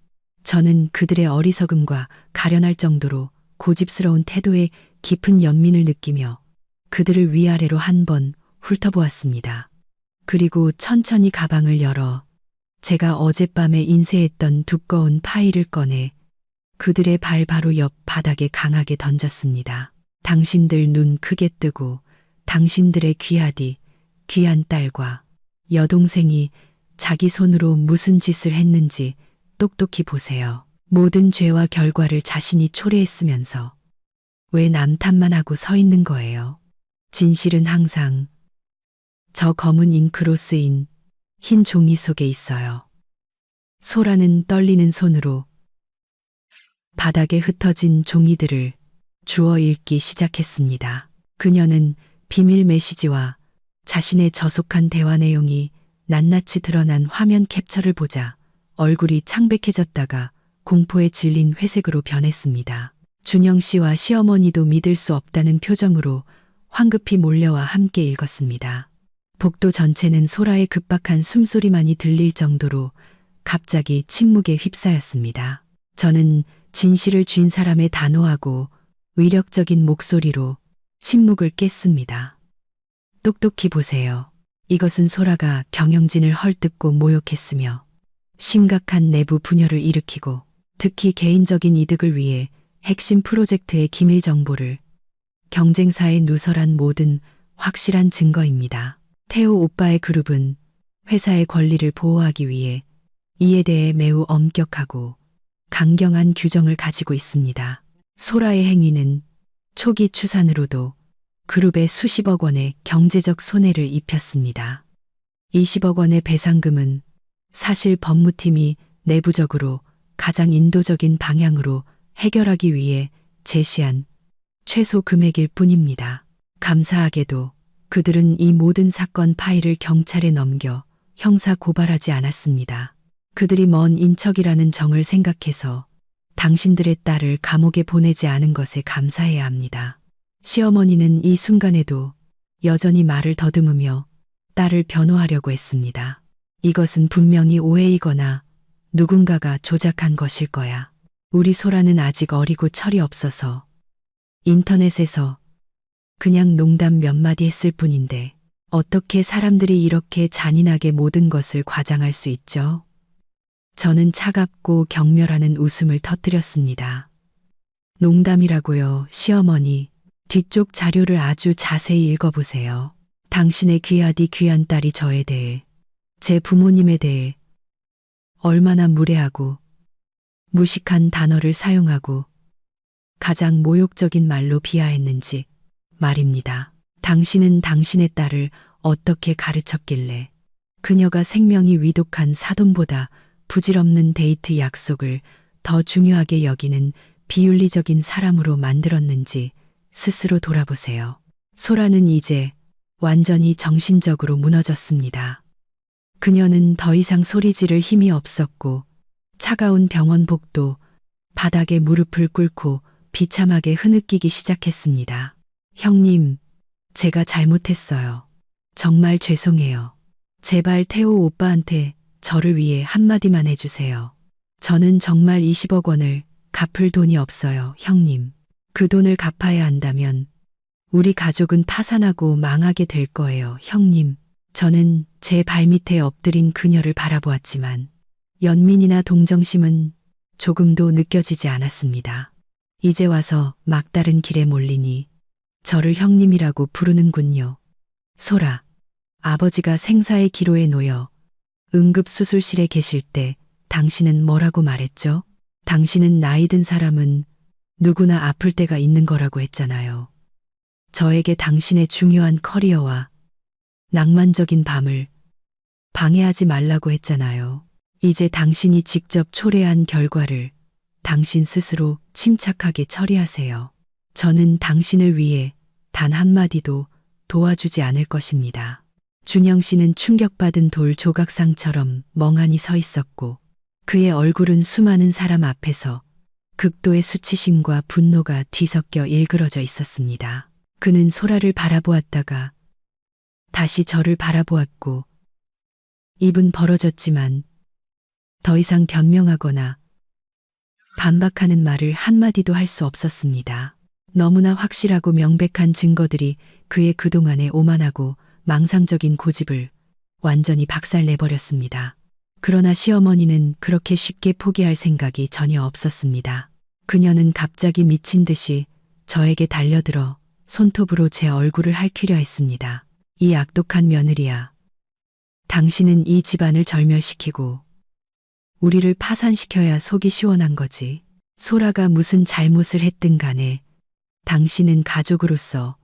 저는 그들의 어리석음과 가련할 정도로 고집스러운 태도에 깊은 연민을 느끼며 그들을 위아래로 한 번 훑어보았습니다. 그리고 천천히 가방을 열어 제가 어젯밤에 인쇄했던 두꺼운 파일을 꺼내 그들의 발 바로 옆 바닥에 강하게 던졌습니다. 당신들 눈 크게 뜨고 당신들의 귀하디 귀한 딸과 여동생이 자기 손으로 무슨 짓을 했는지 똑똑히 보세요. 모든 죄와 결과를 자신이 초래했으면서 왜 남 탓만 하고 서 있는 거예요? 진실은 항상 저 검은 잉크로 쓰인 흰 종이 속에 있어요. 소라는 떨리는 손으로 바닥에 흩어진 종이들을 주워 읽기 시작했습니다. 그녀는 비밀 메시지와 자신의 저속한 대화 내용이 낱낱이 드러난 화면 캡처를 보자 얼굴이 창백해졌다가 공포에 질린 회색으로 변했습니다. 준영 씨와 시어머니도 믿을 수 없다는 표정으로 황급히 몰려와 함께 읽었습니다. 복도 전체는 소라의 급박한 숨소리만이 들릴 정도로 갑자기 침묵에 휩싸였습니다. 저는 진실을 쥔 사람의 단호하고 위력적인 목소리로 침묵을 깼습니다. 똑똑히 보세요. 이것은 소라가 경영진을 헐뜯고 모욕했으며 심각한 내부 분열을 일으키고 특히 개인적인 이득을 위해 핵심 프로젝트의 기밀 정보를 경쟁사에 누설한 모든 확실한 증거입니다. 태호 오빠의 그룹은 회사의 권리를 보호하기 위해 이에 대해 매우 엄격하고 강경한 규정을 가지고 있습니다. 소라의 행위는 초기 추산으로도 그룹에 수십억 원의 경제적 손해를 입혔습니다. 20억 원의 배상금은 사실 법무팀이 내부적으로 가장 인도적인 방향으로 해결하기 위해 제시한 최소 금액일 뿐입니다. 감사하게도 그들은 이 모든 사건 파일을 경찰에 넘겨 형사 고발하지 않았습니다. 그들이 먼 인척이라는 정을 생각해서 당신들의 딸을 감옥에 보내지 않은 것에 감사해야 합니다. 시어머니는 이 순간에도 여전히 말을 더듬으며 딸을 변호하려고 했습니다. 이것은 분명히 오해이거나 누군가가 조작한 것일 거야. 우리 소라는 아직 어리고 철이 없어서 인터넷에서 그냥 농담 몇 마디 했을 뿐인데 어떻게 사람들이 이렇게 잔인하게 모든 것을 과장할 수 있죠? 저는 차갑고 경멸하는 웃음을 터뜨렸습니다. 농담이라고요, 시어머니. 뒤쪽 자료를 아주 자세히 읽어보세요. 당신의 귀하디 귀한 딸이 저에 대해, 제 부모님에 대해 얼마나 무례하고 무식한 단어를 사용하고 가장 모욕적인 말로 비하했는지 말입니다. 당신은 당신의 딸을 어떻게 가르쳤길래 그녀가 생명이 위독한 사돈보다 부질없는 데이트 약속을 더 중요하게 여기는 비윤리적인 사람으로 만들었는지 스스로 돌아보세요. 소라는 이제 완전히 정신적으로 무너졌습니다. 그녀는 더 이상 소리 지를 힘이 없었고 차가운 병원복도 바닥에 무릎을 꿇고 비참하게 흐느끼기 시작했습니다. 형님, 제가 잘못했어요. 정말 죄송해요. 제발 태호 오빠한테 저를 위해 한마디만 해주세요. 저는 정말 20억 원을 갚을 돈이 없어요, 형님. 그 돈을 갚아야 한다면 우리 가족은 파산하고 망하게 될 거예요, 형님. 저는 제 발밑에 엎드린 그녀를 바라보았지만 연민이나 동정심은 조금도 느껴지지 않았습니다. 이제 와서 막다른 길에 몰리니 저를 형님이라고 부르는군요. 소라, 아버지가 생사의 기로에 놓여 응급수술실에 계실 때 당신은 뭐라고 말했죠? 당신은 나이 든 사람은 누구나 아플 때가 있는 거라고 했잖아요. 저에게 당신의 중요한 커리어와 낭만적인 밤을 방해하지 말라고 했잖아요. 이제 당신이 직접 초래한 결과를 당신 스스로 침착하게 처리하세요. 저는 당신을 위해 단 한마디도 도와주지 않을 것입니다. 준영 씨는 충격받은 돌 조각상처럼 멍하니 서 있었고 그의 얼굴은 수많은 사람 앞에서 극도의 수치심과 분노가 뒤섞여 일그러져 있었습니다. 그는 소라를 바라보았다가 다시 저를 바라보았고 입은 벌어졌지만 더 이상 변명하거나 반박하는 말을 한마디도 할 수 없었습니다. 너무나 확실하고 명백한 증거들이 그의 그동안의 오만하고 망상적인 고집을 완전히 박살내버렸습니다. 그러나 시어머니는 그렇게 쉽게 포기할 생각이 전혀 없었습니다. 그녀는 갑자기 미친 듯이 저에게 달려들어 손톱으로 제 얼굴을 핥히려 했습니다. 이 악독한 며느리야. 당신은 이 집안을 절멸시키고 우리를 파산시켜야 속이 시원한 거지. 소라가 무슨 잘못을 했든 간에 당신은 가족으로서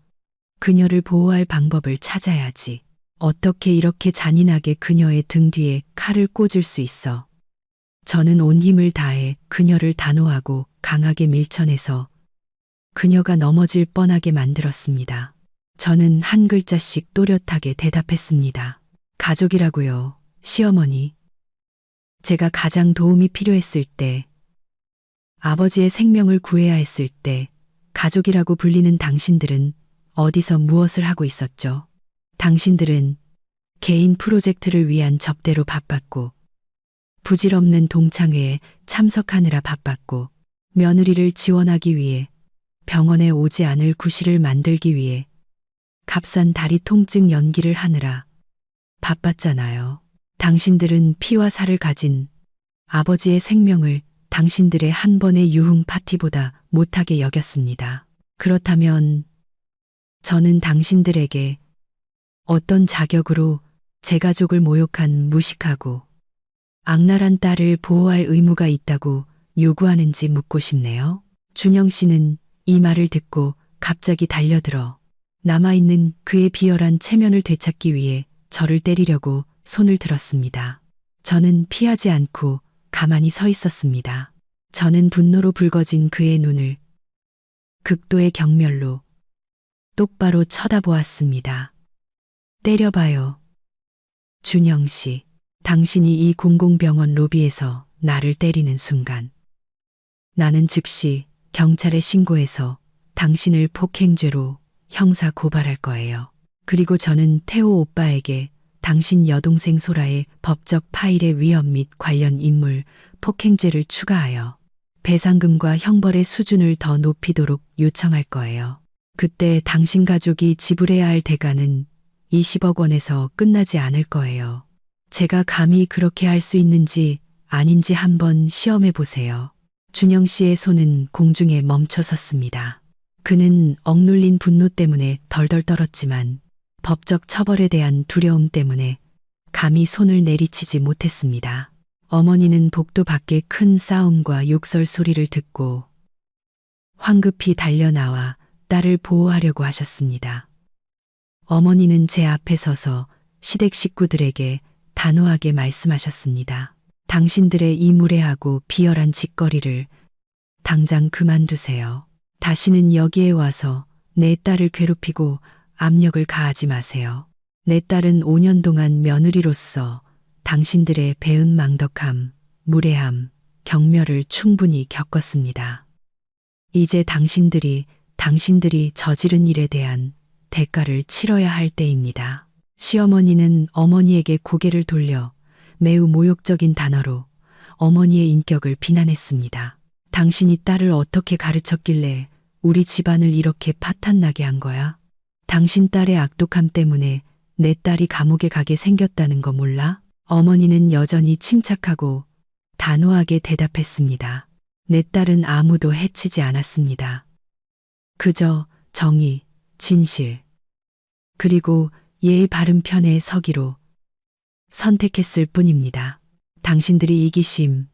그녀를 보호할 방법을 찾아야지. 어떻게 이렇게 잔인하게 그녀의 등 뒤에 칼을 꽂을 수 있어. 저는 온 힘을 다해 그녀를 단호하고 강하게 밀쳐내서 그녀가 넘어질 뻔하게 만들었습니다. 저는 한 글자씩 또렷하게 대답했습니다. 가족이라고요, 시어머니. 제가 가장 도움이 필요했을 때, 아버지의 생명을 구해야 했을 때, 가족이라고 불리는 당신들은 어디서 무엇을 하고 있었죠? 당신들은 개인 프로젝트를 위한 접대로 바빴고, 부질없는 동창회에 참석하느라 바빴고, 며느리를 지원하기 위해 병원에 오지 않을 구실을 만들기 위해 값싼 다리 통증 연기를 하느라 바빴잖아요. 당신들은 피와 살을 가진 아버지의 생명을 당신들의 한 번의 유흥 파티보다 못하게 여겼습니다. 그렇다면 저는 당신들에게 어떤 자격으로 제 가족을 모욕한 무식하고 악랄한 딸을 보호할 의무가 있다고 요구하는지 묻고 싶네요. 준영 씨는 이 말을 듣고 갑자기 달려들어 남아있는 그의 비열한 체면을 되찾기 위해 저를 때리려고 손을 들었습니다. 저는 피하지 않고 가만히 서 있었습니다. 저는 분노로 붉어진 그의 눈을 극도의 경멸로 똑바로 쳐다보았습니다. 때려봐요. 준영 씨, 당신이 이 공공병원 로비에서 나를 때리는 순간 나는 즉시 경찰에 신고해서 당신을 폭행죄로 형사 고발할 거예요. 그리고 저는 태호 오빠에게 당신 여동생 소라의 법적 파일의 위험 및 관련 인물 폭행죄를 추가하여 배상금과 형벌의 수준을 더 높이도록 요청할 거예요. 그때 당신 가족이 지불해야 할 대가는 20억 원에서 끝나지 않을 거예요. 제가 감히 그렇게 할 수 있는지 아닌지 한번 시험해 보세요. 준영 씨의 손은 공중에 멈춰 섰습니다. 그는 억눌린 분노 때문에 덜덜 떨었지만 법적 처벌에 대한 두려움 때문에 감히 손을 내리치지 못했습니다. 어머니는 복도 밖에 큰 싸움과 욕설 소리를 듣고 황급히 달려나와 딸을 보호하려고 하셨습니다. 어머니는 제 앞에 서서 시댁 식구들에게 단호하게 말씀하셨습니다. 당신들의 이 무례하고 비열한 짓거리를 당장 그만두세요. 다시는 여기에 와서 내 딸을 괴롭히고 압력을 가하지 마세요. 내 딸은 5년 동안 며느리로서 당신들의 배은망덕함, 무례함, 경멸을 충분히 겪었습니다. 이제 당신들이 저지른 일에 대한 대가를 치러야 할 때입니다. 시어머니는 어머니에게 고개를 돌려 매우 모욕적인 단어로 어머니의 인격을 비난했습니다. 당신이 딸을 어떻게 가르쳤길래 우리 집안을 이렇게 파탄나게 한 거야? 당신 딸의 악독함 때문에 내 딸이 감옥에 가게 생겼다는 거 몰라? 어머니는 여전히 침착하고 단호하게 대답했습니다. 내 딸은 아무도 해치지 않았습니다. 그저 정의, 진실, 그리고 예의 바른 편에 서기로 선택했을 뿐입니다. 당신들이 이기심,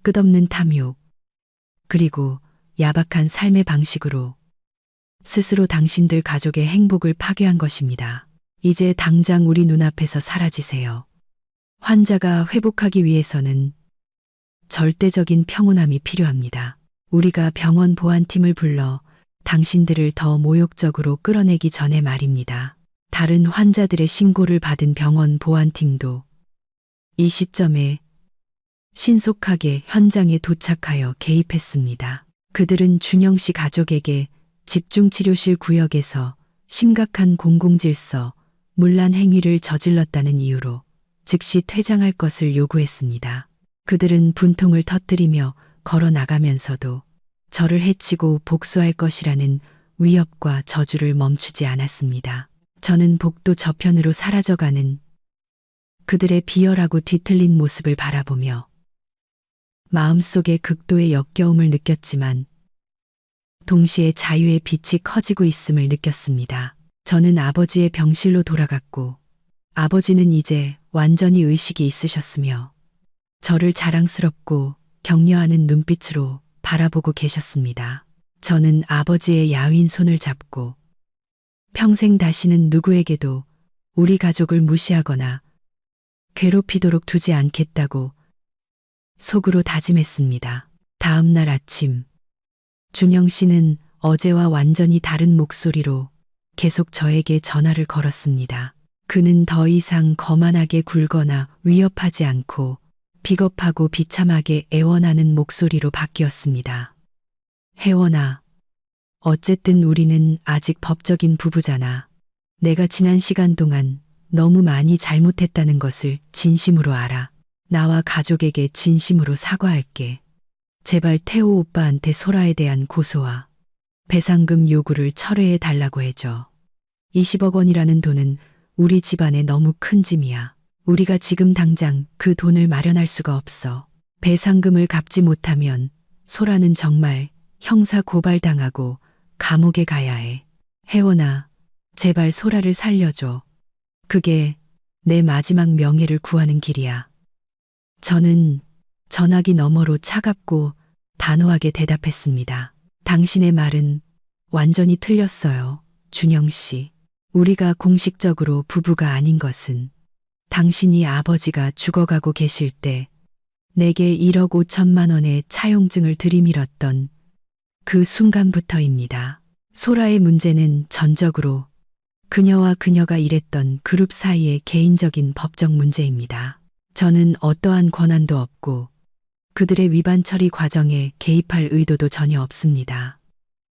끝없는 탐욕, 그리고 야박한 삶의 방식으로 스스로 당신들 가족의 행복을 파괴한 것입니다. 이제 당장 우리 눈앞에서 사라지세요. 환자가 회복하기 위해서는 절대적인 평온함이 필요합니다. 우리가 병원 보안팀을 불러 당신들을 더 모욕적으로 끌어내기 전에 말입니다. 다른 환자들의 신고를 받은 병원 보안팀도 이 시점에 신속하게 현장에 도착하여 개입했습니다. 그들은 준영 씨 가족에게 집중치료실 구역에서 심각한 공공질서, 문란 행위를 저질렀다는 이유로 즉시 퇴장할 것을 요구했습니다. 그들은 분통을 터뜨리며 걸어 나가면서도 저를 해치고 복수할 것이라는 위협과 저주를 멈추지 않았습니다. 저는 복도 저편으로 사라져가는 그들의 비열하고 뒤틀린 모습을 바라보며 마음속에 극도의 역겨움을 느꼈지만 동시에 자유의 빛이 커지고 있음을 느꼈습니다. 저는 아버지의 병실로 돌아갔고 아버지는 이제 완전히 의식이 있으셨으며 저를 자랑스럽고 격려하는 눈빛으로 바라보고 계셨습니다. 저는 아버지의 야윈 손을 잡고 평생 다시는 누구에게도 우리 가족을 무시하거나 괴롭히도록 두지 않겠다고 속으로 다짐했습니다. 다음 날 아침, 준영 씨는 어제와 완전히 다른 목소리로 계속 저에게 전화를 걸었습니다. 그는 더 이상 거만하게 굴거나 위협하지 않고 비겁하고 비참하게 애원하는 목소리로 바뀌었습니다. 혜원아, 어쨌든 우리는 아직 법적인 부부잖아. 내가 지난 시간 동안 너무 많이 잘못했다는 것을 진심으로 알아. 나와 가족에게 진심으로 사과할게. 제발 태호 오빠한테 소라에 대한 고소와 배상금 요구를 철회해 달라고 해줘. 20억 원이라는 돈은 우리 집안에 너무 큰 짐이야. 우리가 지금 당장 그 돈을 마련할 수가 없어. 배상금을 갚지 못하면 소라는 정말 형사 고발당하고 감옥에 가야 해. 혜원아, 제발 소라를 살려줘. 그게 내 마지막 명예를 구하는 길이야. 저는 전화기 너머로 차갑고 단호하게 대답했습니다. 당신의 말은 완전히 틀렸어요. 준영 씨, 우리가 공식적으로 부부가 아닌 것은 당신이 아버지가 죽어가고 계실 때 내게 1억 5천만 원의 차용증을 들이밀었던 그 순간부터입니다. 소라의 문제는 전적으로 그녀와 그녀가 일했던 그룹 사이의 개인적인 법적 문제입니다. 저는 어떠한 권한도 없고 그들의 위반 처리 과정에 개입할 의도도 전혀 없습니다.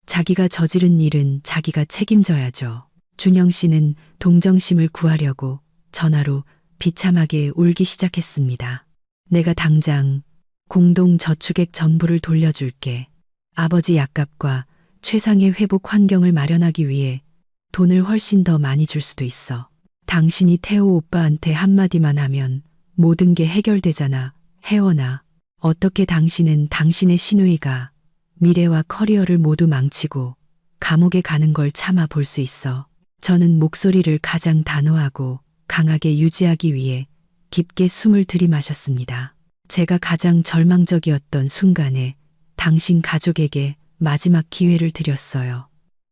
자기가 저지른 일은 자기가 책임져야죠. 준영 씨는 동정심을 구하려고 전화로 비참하게 울기 시작했습니다. 내가 당장 공동저축액 전부를 돌려줄게. 아버지 약값과 최상의 회복 환경을 마련하기 위해 돈을 훨씬 더 많이 줄 수도 있어. 당신이 태호 오빠한테 한마디만 하면 모든 게 해결되잖아. 혜원아, 어떻게 당신은 당신의 시누이가 미래와 커리어를 모두 망치고 감옥에 가는 걸 참아 볼 수 있어. 저는 목소리를 가장 단호하고 강하게 유지하기 위해 깊게 숨을 들이마셨습니다. 제가 가장 절망적이었던 순간에 당신 가족에게 마지막 기회를 드렸어요.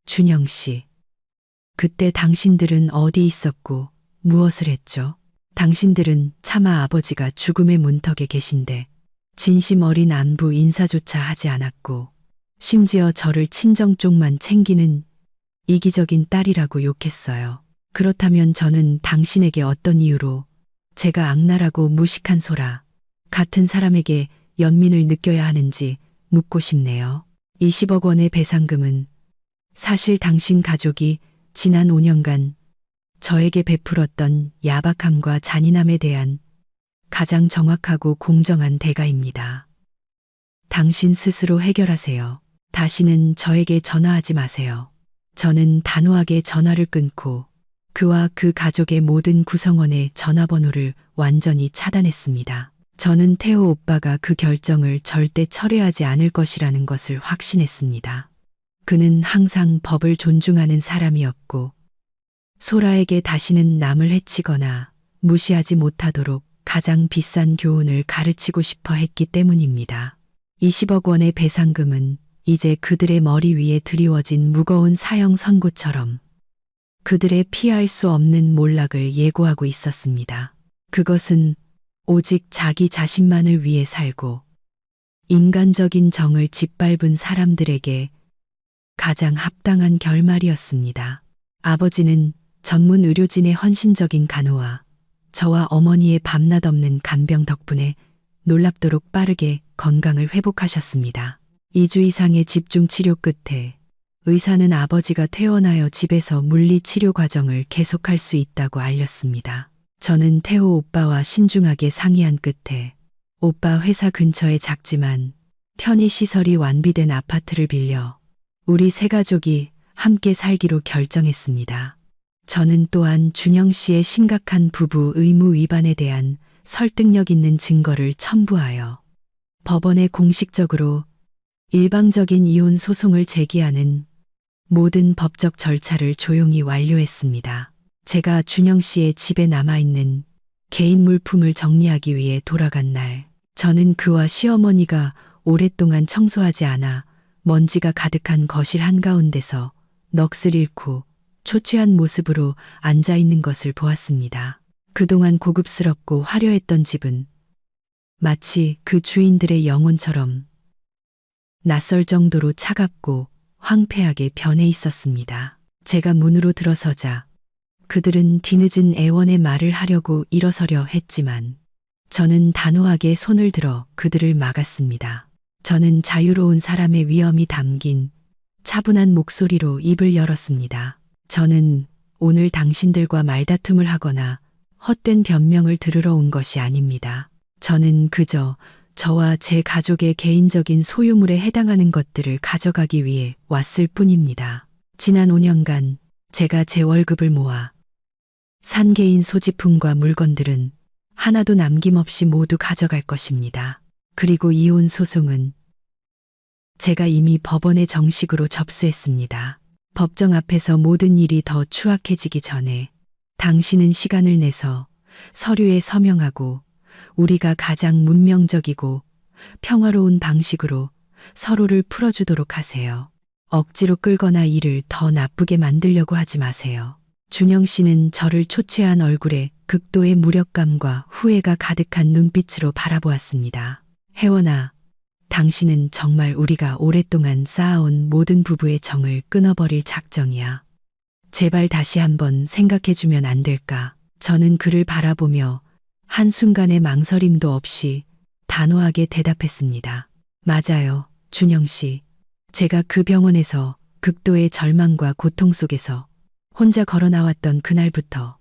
준영 씨. 그때 당신들은 어디 있었고 무엇을 했죠? 당신들은 차마 아버지가 죽음의 문턱에 계신데 진심 어린 안부 인사조차 하지 않았고 심지어 저를 친정 쪽만 챙기는 이기적인 딸이라고 욕했어요. 그렇다면 저는 당신에게 어떤 이유로 제가 악랄하고 무식한 소라 같은 사람에게 연민을 느껴야 하는지 묻고 싶네요. 20억 원의 배상금은 사실 당신 가족이 지난 5년간 저에게 베풀었던 야박함과 잔인함에 대한 가장 정확하고 공정한 대가입니다. 당신 스스로 해결하세요. 다시는 저에게 전화하지 마세요. 저는 단호하게 전화를 끊고 그와 그 가족의 모든 구성원의 전화번호를 완전히 차단했습니다. 저는 태호 오빠가 그 결정을 절대 철회하지 않을 것이라는 것을 확신했습니다. 그는 항상 법을 존중하는 사람이었고 소라에게 다시는 남을 해치거나 무시하지 못하도록 가장 비싼 교훈을 가르치고 싶어 했기 때문입니다. 20억 원의 배상금은 이제 그들의 머리 위에 드리워진 무거운 사형 선고처럼 그들의 피할 수 없는 몰락을 예고하고 있었습니다. 그것은 오직 자기 자신만을 위해 살고 인간적인 정을 짓밟은 사람들에게 가장 합당한 결말이었습니다. 아버지는 전문 의료진의 헌신적인 간호와 저와 어머니의 밤낮 없는 간병 덕분에 놀랍도록 빠르게 건강을 회복하셨습니다. 2주 이상의 집중 치료 끝에 의사는 아버지가 퇴원하여 집에서 물리치료 과정을 계속할 수 있다고 알렸습니다. 저는 태호 오빠와 신중하게 상의한 끝에 오빠 회사 근처에 작지만 편의시설이 완비된 아파트를 빌려 우리 세 가족이 함께 살기로 결정했습니다. 저는 또한 준영 씨의 심각한 부부 의무 위반에 대한 설득력 있는 증거를 첨부하여 법원에 공식적으로 일방적인 이혼 소송을 제기하는 모든 법적 절차를 조용히 완료했습니다. 제가 준영 씨의 집에 남아있는 개인 물품을 정리하기 위해 돌아간 날, 저는 그와 시어머니가 오랫동안 청소하지 않아 먼지가 가득한 거실 한가운데서 넋을 잃고 초췌한 모습으로 앉아있는 것을 보았습니다. 그동안 고급스럽고 화려했던 집은 마치 그 주인들의 영혼처럼 낯설 정도로 차갑고 황폐하게 변해 있었습니다. 제가 문으로 들어서자 그들은 뒤늦은 애원의 말을 하려고 일어서려 했지만 저는 단호하게 손을 들어 그들을 막았습니다. 저는 자유로운 사람의 위엄이 담긴 차분한 목소리로 입을 열었습니다. 저는 오늘 당신들과 말다툼을 하거나 헛된 변명을 들으러 온 것이 아닙니다. 저는 그저 저와 제 가족의 개인적인 소유물에 해당하는 것들을 가져가기 위해 왔을 뿐입니다. 지난 5년간 제가 제 월급을 모아 산 개인 소지품과 물건들은 하나도 남김없이 모두 가져갈 것입니다. 그리고 이혼 소송은 제가 이미 법원에 정식으로 접수했습니다. 법정 앞에서 모든 일이 더 추악해지기 전에 당신은 시간을 내서 서류에 서명하고 우리가 가장 문명적이고 평화로운 방식으로 서로를 풀어주도록 하세요. 억지로 끌거나 일을 더 나쁘게 만들려고 하지 마세요. 준영 씨는 저를 초췌한 얼굴에 극도의 무력감과 후회가 가득한 눈빛으로 바라보았습니다. 혜원아, 당신은 정말 우리가 오랫동안 쌓아온 모든 부부의 정을 끊어버릴 작정이야. 제발 다시 한번 생각해주면 안 될까? 저는 그를 바라보며 한순간의 망설임도 없이 단호하게 대답했습니다. 맞아요, 준영 씨. 제가 그 병원에서 극도의 절망과 고통 속에서 혼자 걸어 나왔던 그날부터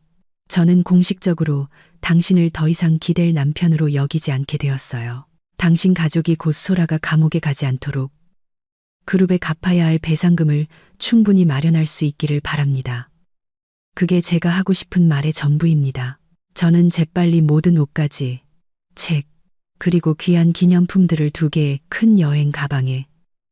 저는 공식적으로 당신을 더 이상 기댈 남편으로 여기지 않게 되었어요. 당신 가족이 곧 소라가 감옥에 가지 않도록 그룹에 갚아야 할 배상금을 충분히 마련할 수 있기를 바랍니다. 그게 제가 하고 싶은 말의 전부입니다. 저는 재빨리 모든 옷가지, 책, 그리고 귀한 기념품들을 2개의 큰 여행 가방에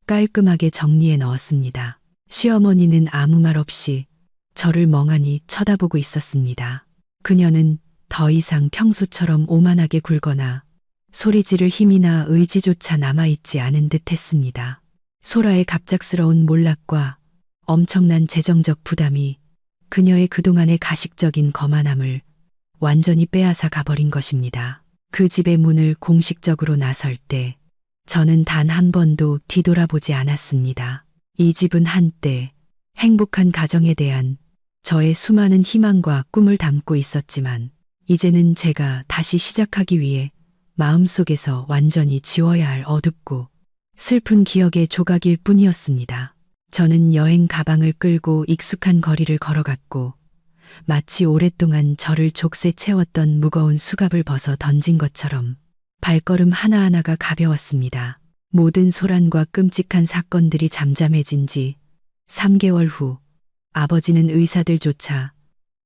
깔끔하게 정리해 넣었습니다. 시어머니는 아무 말 없이 저를 멍하니 쳐다보고 있었습니다. 그녀는 더 이상 평소처럼 오만하게 굴거나 소리 지를 힘이나 의지조차 남아있지 않은 듯 했습니다. 소라의 갑작스러운 몰락과 엄청난 재정적 부담이 그녀의 그동안의 가식적인 거만함을 완전히 빼앗아 가버린 것입니다. 그 집의 문을 공식적으로 나설 때 저는 단 한 번도 뒤돌아보지 않았습니다. 이 집은 한때 행복한 가정에 대한 저의 수많은 희망과 꿈을 담고 있었지만 이제는 제가 다시 시작하기 위해 마음속에서 완전히 지워야 할 어둡고 슬픈 기억의 조각일 뿐이었습니다. 저는 여행 가방을 끌고 익숙한 거리를 걸어갔고 마치 오랫동안 저를 족쇄 채웠던 무거운 수갑을 벗어 던진 것처럼 발걸음 하나하나가 가벼웠습니다. 모든 소란과 끔찍한 사건들이 잠잠해진 지 3개월 후 아버지는 의사들조차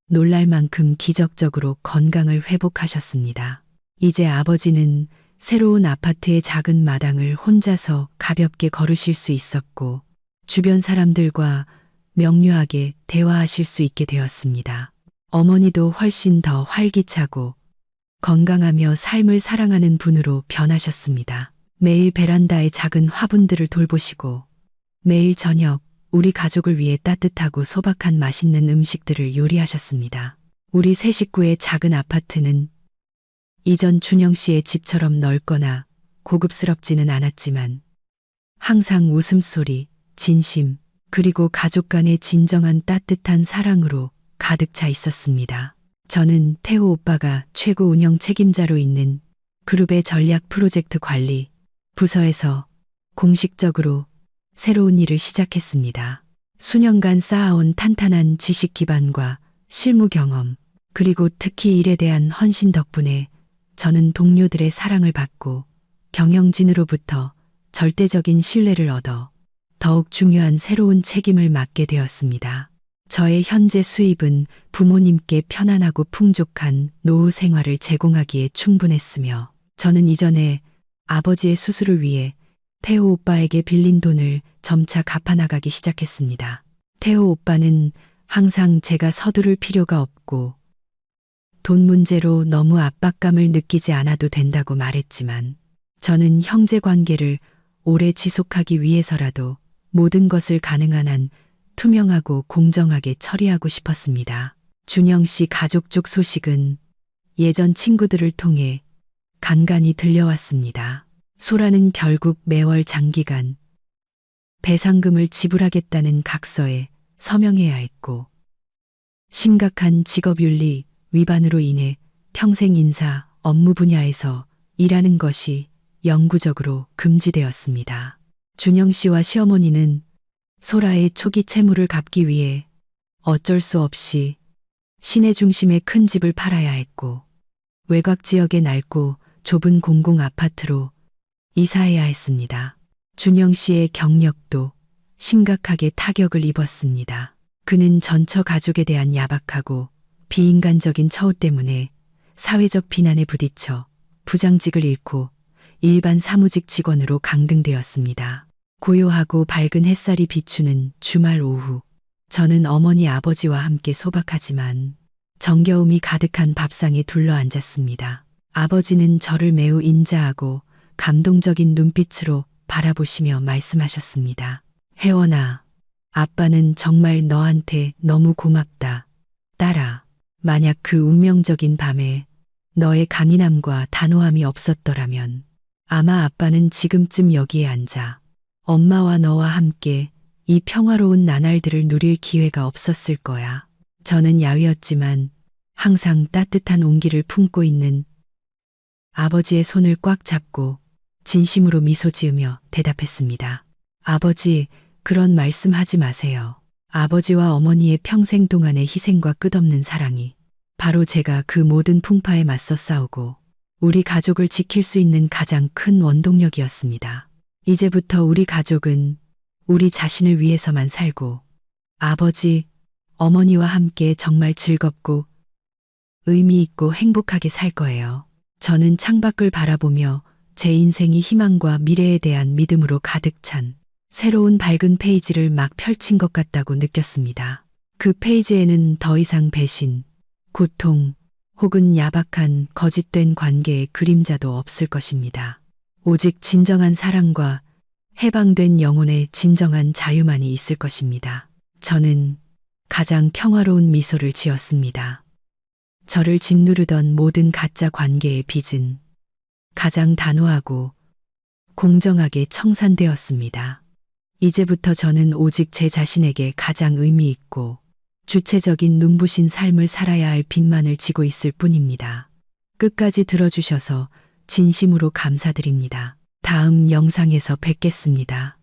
놀랄 만큼 기적적으로 건강을 회복하셨습니다. 이제 아버지는 새로운 아파트의 작은 마당을 혼자서 가볍게 걸으실 수 있었고 주변 사람들과 명료하게 대화하실 수 있게 되었습니다. 어머니도 훨씬 더 활기차고 건강하며 삶을 사랑하는 분으로 변하셨습니다. 매일 베란다의 작은 화분들을 돌보시고 매일 저녁 우리 가족을 위해 따뜻하고 소박한 맛있는 음식들을 요리하셨습니다. 우리 세 식구의 작은 아파트는 이전 준영 씨의 집처럼 넓거나 고급스럽지는 않았지만 항상 웃음소리, 진심, 그리고 가족 간의 진정한 따뜻한 사랑으로 가득 차 있었습니다. 저는 태호 오빠가 최고 운영 책임자로 있는 그룹의 전략 프로젝트 관리 부서에서 공식적으로 새로운 일을 시작했습니다. 수년간 쌓아온 탄탄한 지식 기반과 실무 경험, 그리고 특히 일에 대한 헌신 덕분에 저는 동료들의 사랑을 받고 경영진으로부터 절대적인 신뢰를 얻어 더욱 중요한 새로운 책임을 맡게 되었습니다. 저의 현재 수입은 부모님께 편안하고 풍족한 노후 생활을 제공하기에 충분했으며 저는 이전에 아버지의 수술을 위해 태호 오빠에게 빌린 돈을 점차 갚아나가기 시작했습니다. 태호 오빠는 항상 제가 서두를 필요가 없고 돈 문제로 너무 압박감을 느끼지 않아도 된다고 말했지만 저는 형제 관계를 오래 지속하기 위해서라도 모든 것을 가능한 한 투명하고 공정하게 처리하고 싶었습니다. 준영 씨 가족 쪽 소식은 예전 친구들을 통해 간간히 들려왔습니다. 소라는 결국 매월 장기간 배상금을 지불하겠다는 각서에 서명해야 했고 심각한 직업윤리 위반으로 인해 평생 인사, 업무 분야에서 일하는 것이 영구적으로 금지되었습니다. 준영 씨와 시어머니는 소라의 초기 채무를 갚기 위해 어쩔 수 없이 시내 중심의 큰 집을 팔아야 했고 외곽 지역의 낡고 좁은 공공 아파트로 이사해야 했습니다. 준영 씨의 경력도 심각하게 타격을 입었습니다. 그는 전처 가족에 대한 야박하고 비인간적인 처우 때문에 사회적 비난에 부딪혀 부장직을 잃고 일반 사무직 직원으로 강등되었습니다. 고요하고 밝은 햇살이 비추는 주말 오후, 저는 어머니 아버지와 함께 소박하지만 정겨움이 가득한 밥상에 둘러앉았습니다. 아버지는 저를 매우 인자하고 감동적인 눈빛으로 바라보시며 말씀하셨습니다. 혜원아, 아빠는 정말 너한테 너무 고맙다. 딸아, 만약 그 운명적인 밤에 너의 강인함과 단호함이 없었더라면 아마 아빠는 지금쯤 여기에 앉아 엄마와 너와 함께 이 평화로운 나날들을 누릴 기회가 없었을 거야. 저는 야위었지만 항상 따뜻한 온기를 품고 있는 아버지의 손을 꽉 잡고 진심으로 미소 지으며 대답했습니다. 아버지, 그런 말씀하지 마세요. 아버지와 어머니의 평생 동안의 희생과 끝없는 사랑이 바로 제가 그 모든 풍파에 맞서 싸우고 우리 가족을 지킬 수 있는 가장 큰 원동력이었습니다. 이제부터 우리 가족은 우리 자신을 위해서만 살고 아버지, 어머니와 함께 정말 즐겁고 의미 있고 행복하게 살 거예요. 저는 창밖을 바라보며 제 인생이 희망과 미래에 대한 믿음으로 가득 찬 새로운 밝은 페이지를 막 펼친 것 같다고 느꼈습니다. 그 페이지에는 더 이상 배신, 고통, 혹은 야박한 거짓된 관계의 그림자도 없을 것입니다. 오직 진정한 사랑과 해방된 영혼의 진정한 자유만이 있을 것입니다. 저는 가장 평화로운 미소를 지었습니다. 저를 짓누르던 모든 가짜 관계의 빚은 가장 단호하고 공정하게 청산되었습니다. 이제부터 저는 오직 제 자신에게 가장 의미 있고 주체적인 눈부신 삶을 살아야 할 빚만을 지고 있을 뿐입니다. 끝까지 들어주셔서 진심으로 감사드립니다. 다음 영상에서 뵙겠습니다.